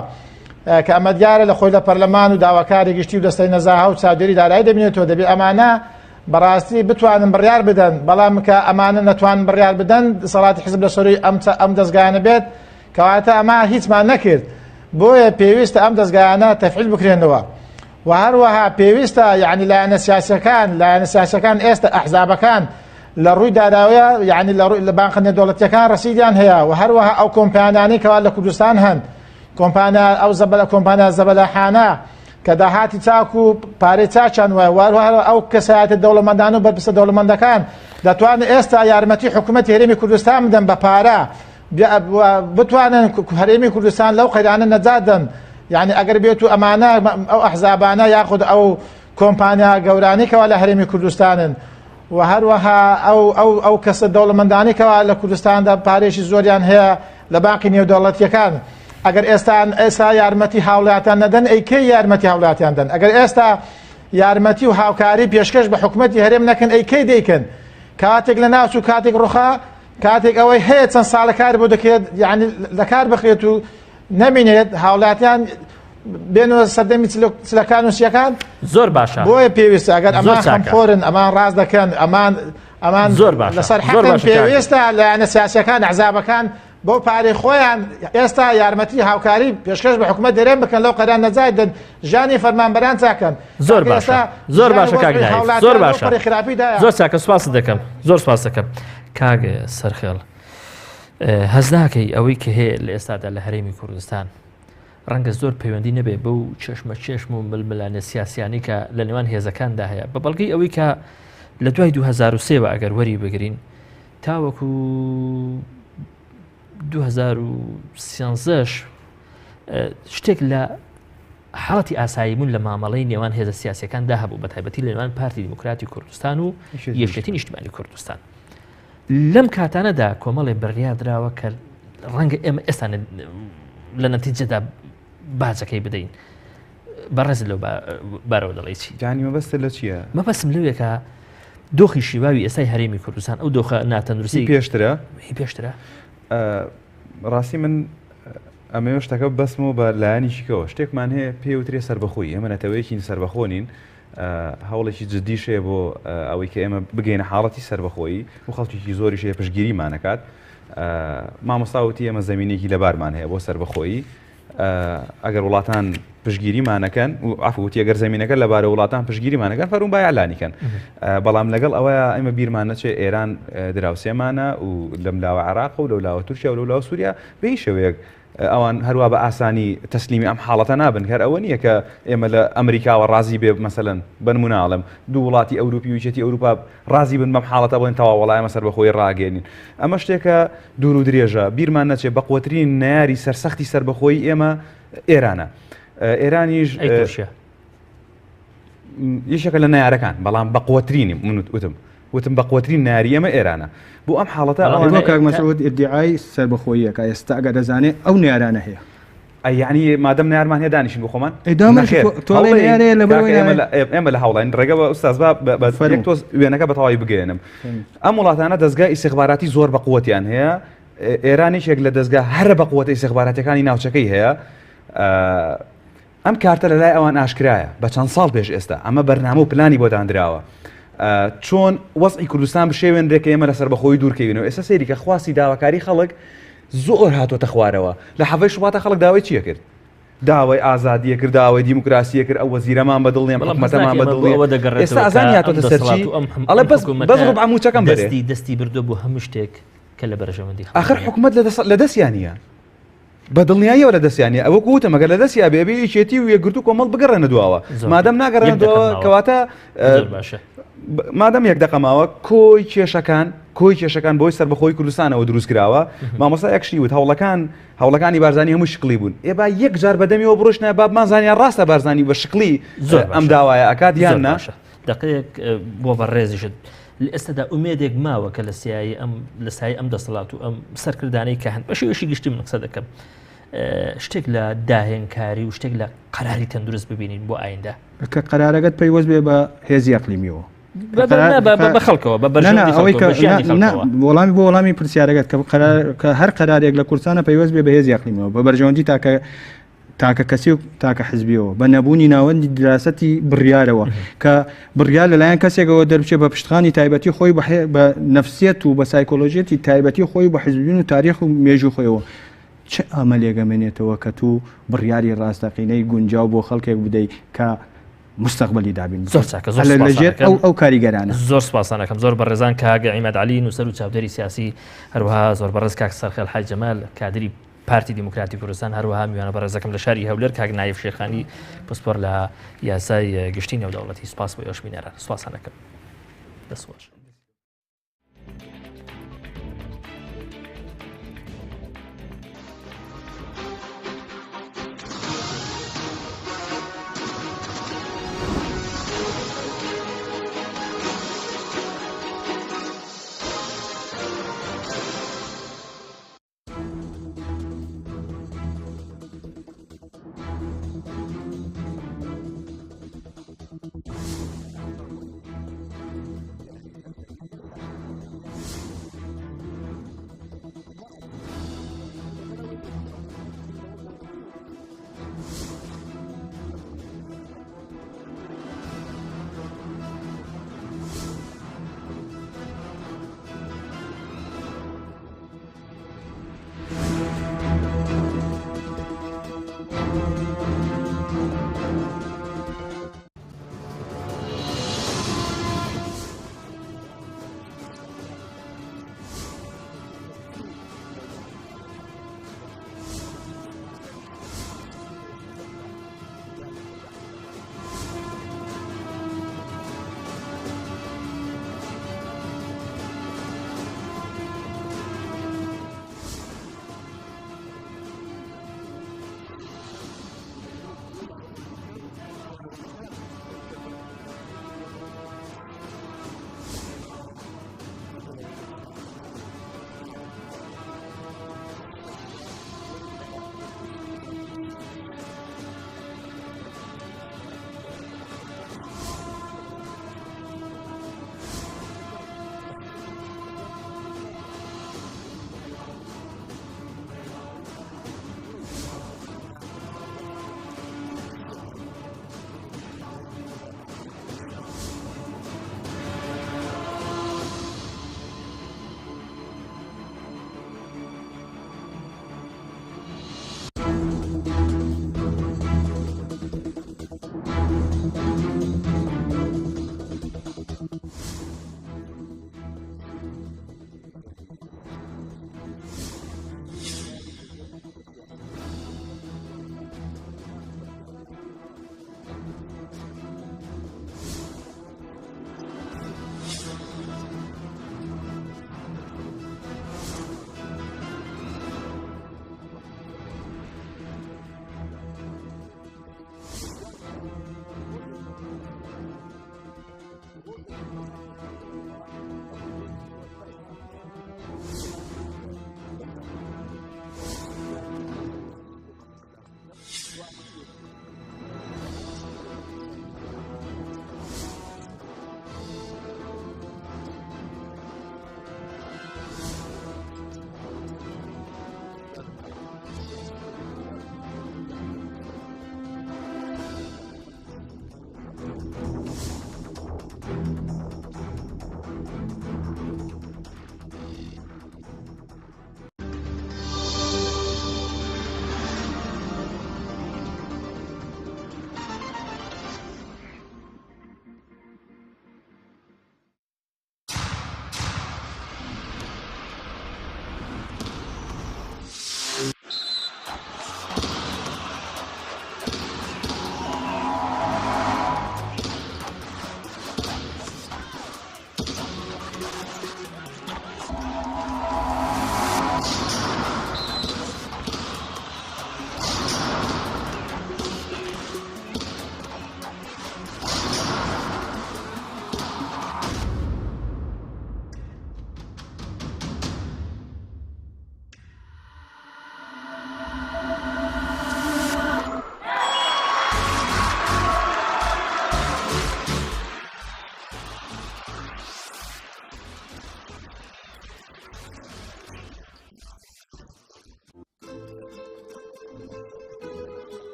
کە ئەمە دیارە لە خۆی لە پەرلەمان و داواکاری گشتی و دەستەی نەزاهە و چاودێری دارایی دەبینێتەوە دەبێت ئەمانە بەڕاستی بتوانن بڕیار بدەن بەڵام کە ئەمانە نەتوان بڕیار بدەن دەسەڵاتی حیزب لە سەروی ئەم دەستگایانە بێت کەواتە ئەمە هیچمان نەکرد بۆیە پێویستە ئەم دەستگایانە تەفعیل بکرێنەوە و هەروەها پێویستە یعنی لایەنە سیاسەکان ئێستا ئەحزابەکان لە ڕووی داداویە یعنی لە بانقە دەوڵەتیەکان ڕەسیدیان هەیە و هەروەها ئەو کۆمپانیانەی کەوا لە کوردستان هەن کۆمپانیا زەبەلەحانە کە داهاتی چاک و پارەی چاچان وایە ئەو کەسایەتە دەوڵەمەندان و بەرپرسە دەوڵەمەندەکان دەتوانن ئێستا یارمەتی حکوومەتی هەرێمی کوردستان بدەن بە پارە بتوانن هەرێمی کوردستان لەو قەیرانە نەجاتدەن یعنی ئەگەر بێت و ئەمانە ئەو ئەحزابانە یاخود ئەو کۆمپانیا گەورانێکەوە لە هەرێمی کوردستانن و هەروەها ئەو کەسە دەوڵەمەندانێکەوە لە کوردستاندا پارێکی زۆریان هەیە لە باقی نێودەوڵەتیەکان ئەگەر ئێستا یارمەتی هاوڵاتیان نەدەن ئەیکەی یارمەتی هاوڵاتیان دەن ئەگەر ئێستا یارمەتی و هاوکاری پێشکەش بە حکوومەتی هەرێم نەکەن ئەیکەی دەیکەن کاتێک لە ناوچ و کاتێک ڕوخا کاتێک ئەوەی هەیە چەند ساڵە کار بۆ دەکرێت یعنی لە کار بخرێت و نەمینێت هاوڵاتیان بێنەوە سەردەمی چلەکان و سیەکان زۆر باشە بۆیە پێویستە ئەگەر ئەمان خەمخۆرن ئەمان ڕاست دەکەن ئەمان زۆر باشە لەسەر حەقن پێویستە لایەنە سیاسیەکان ئەحزابەکان بۆ پارەی خۆیان ئێستا یارمەتی هاوکاری پێشکەش بە حکوومەت دەرێن بکەن لەو قەران نەجاتدن ژانی فەرمانبەران چاکەن زۆر باشە زۆر باشە کاگنای زۆر باشە زۆر چاکە سوپاس دەکەم زۆر سوپاس دەکەم کاگە سەرخێڵ هەزناکەی ئەوەی کە هەیە لە ئێستادا لە هەرێمی کوردستان ڕەنگە زۆر پەیوەندی نەبێ بەو چێشمە چێشم و ململانە سیاسیانی کە لە نێوان هێزەکاندا هەیە بە بەڵگەی ئەوەی کە لە دوای 2023 ئەگەر وەری بگرین تاوەکو 2013 شتێک لە حاڵەتی ئاساییبوون لە مامەڵەی نێوان هێزە سیاسیەکان داهەبوو بە تایبەتی لە نێوان پارتی دیموکراتی کوردستان و یەکێتی نیشتیمانی کوردستان. لەم کاتانەدا کۆمەڵێ بڕیار درراوە کە ڕەنگە ئێمە ئێستا لە نەتیجەدا باجەکەی بدەین. بەڕێز لەو بارەوە دەڵێ چی؟ جانی مەبەستە لە چییە؟ مەبەستم لەوێکە دۆخی شیواوی ئێستای هەرێمی کوردستان ئەو دۆخە ناتەندروستی پێشترە ڕاستی من ئەمە شتەکە بەسمەوە بە لایەنیشیکەوە شتێکمان هەیە پێوترێ سەربەخۆی ئێمە نەتەوەیەکی سەربەخۆنین هەوڵێکی جددیشێ بۆ ئەوەی کە ئێمە بگەینە حاڵەتی سەربەخۆیی و خەڵکیی زۆریش هەیە پشتگیریمانەکات مامۆستاوتی ئێمە زەمینێکی لەبارمان هەیە بۆ سەربەخۆیی ئەگەر وڵاتان پشتگیریمانەکەن و ئافوتی ئەگەر زەمینەکە لەبارە وڵاتان پشتگیریمانەکەن فەرمون با ئەلانیکەن بەڵام لەگەڵ ئەوەیە ئێمە بیرمان نەچێ ئێران دراوسێمانە و لەم لاوە عێراق و لەولاوە تورکیا و لەولاوە سووریا بەی شێوەیەک ئەوان هەروە بە ئاسانی تەسلیمی ئەم حاڵەتە نابن کار ئەوە نییە کە ئێمە لە ئەمریکاوە ڕازی بێ مەسەلەن بنموناڵم دوو وڵاتی ئەوروپی و یەکێتی ئەوروپا ڕازی بن بەم حاڵەتە بڵێن تەواو وەڵای ئەمە سەربەخۆی ڕاگەێنین ئەمە شتێکە دوور و درێژە بیرمان نەچێ بە قوترین نەیاری سەرسەختی سەربەخۆی ئێمە ئێرانە ئێرانیش یەکێکە لە نەیارەکان بەڵام بە قوترینی وتم بە قوترین ناری ئێمە ئێرانە بۆ ئەم حاڵەتە مەسعود ئیدعای سەربەخۆییەکە ئێستا ئەگەر دەزانێت ئەو نێرانە هەیە یعنی مادەم نارمان هەیە دانیشین بۆ خۆمان ئێمە لە هەوڵین ڕێگە بە ئوستاز تۆ وێنەکە بە تەواوی بگەێنم ئەم وڵاتانە دەستگای ئیستیخباراتی زۆر بە قووەتیان هەیە ئێرانیشێک لە دەستگا هەرە بە قووەتە ئیستیخباراتەکانی ناوچەکەی هەیە ئەم کارتە لە لای ئەوان ئاشکرایە بە چەند ساڵ پێش ئێستا ئەمە بەرنامە و پلانی بۆ دانراوە چۆن وەزعی کوردستان بشێوێنرێکە ئێمە لە سەربەخۆی دوورکەوینەوە ئێستا سەیریکە خواستی داواکاری خەڵک زۆر هاتوۆتە خوارەوە لە حەڤەی شوباتە خەڵک داوای چیە کرد؟ داوای ئازادیە کرد داوای دیموکراسیە کرد ئەو وەزیرەمان بەدڵنیام حکومەتەمان بەدڵنیە ئێستا ئازانی هاتۆتە سەرچی ئەڵێ بەس ڕوبع موچەکەم بەرێ دەستی بردو بۆ هەموو شتێک کە لە بەرژەوەندی ئاخر حکومەت لە دەستیانە بەدڵنیاییەوە لە دەستیانە ئەوە کووتە مەگەر لە دەستیا بێبێ یەکێتی و یەکگرتو کۆمەڵ بگەڕێنە دووەوە مادەم ناگەڕێنەوە کەواتە مادەم یەک دەقەماوە کۆی کێشەکان بۆی سەربەخۆی کوردستانەوە دروست کراوە مامۆستا یەکشی وت هەوڵەکانی بارزانانی هەموو شکلی بوون ئێبا یەک جار بەدەمیەوە بڕۆشنە بابمان زانیان ڕاستە بارزانی بە شکلی ئەم داوایە ئەکات یان نا دقیق بۆ بەڕێزیشت ئێستادا ئومێدێک ماوە کە لە سای ئەم دەسەڵات و ئەم سەرکردانەی کە هەن بەشێوەشی گشتی من قسە دەکەم شتێک لە داهێنکاری و شتێک لە قەراری تەندروست ببینین بۆ ئایندا کە قەرارەکەت پەیوەست بێ بە هێزی ئەقلیمیەوە بە خەڵکەوە بە وەڵامی بۆ وەڵامی پرسیارەکەت کە هەر قەرارێک لە کوردستانە پەیوەست بێ بە هێزی ئەقلیمیەوە بە بەرژەوەندی تاکە کەسی و تاکە حزبیەوە بە نەبوونی ناوەندی دراسەتی بڕیارەوە کە بڕیار لەلایەن کەسێکەوە دەربچێت بە پشتخانی تایبەتی خۆی بە نەفسیەت و بە سایکۆلۆژیەتی تایبەتی خۆی بە حزبین و تاریخ و مێژوو خۆیەوە چه ئەمەلێگەمێنێتەوە کە تو بڕیاری ڕاستەقینەی گونجاو بۆ خەڵکێک بدەیت کە مستقبلی دابین لەژێر ئەو کاریگەرانە زۆر سپاسانەکەم زۆر بەڕێزان کاگە عیماد عەلی نووسەر و چاودێری سیاسی هەروەها زۆر بەڕێز کاک سەرخێل حاج جەمال کادری پارتی دیموکراتی کوردستان هەروەها میوانە بەڕێزەکەم لە شاری هەولێر کاک نایف شێخانی پسپۆر لە یاسای گشتی نێودەوڵەتی سپاس بۆ ئێوەش بینەران سپاسانەکەم دەسوەش.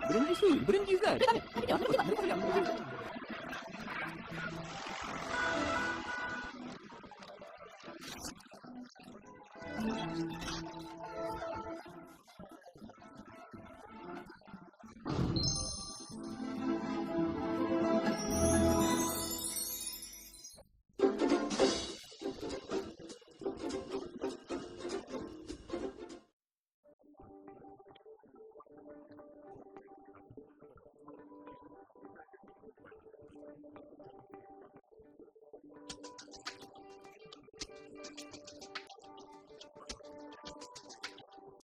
برنجي سوي برنجي زار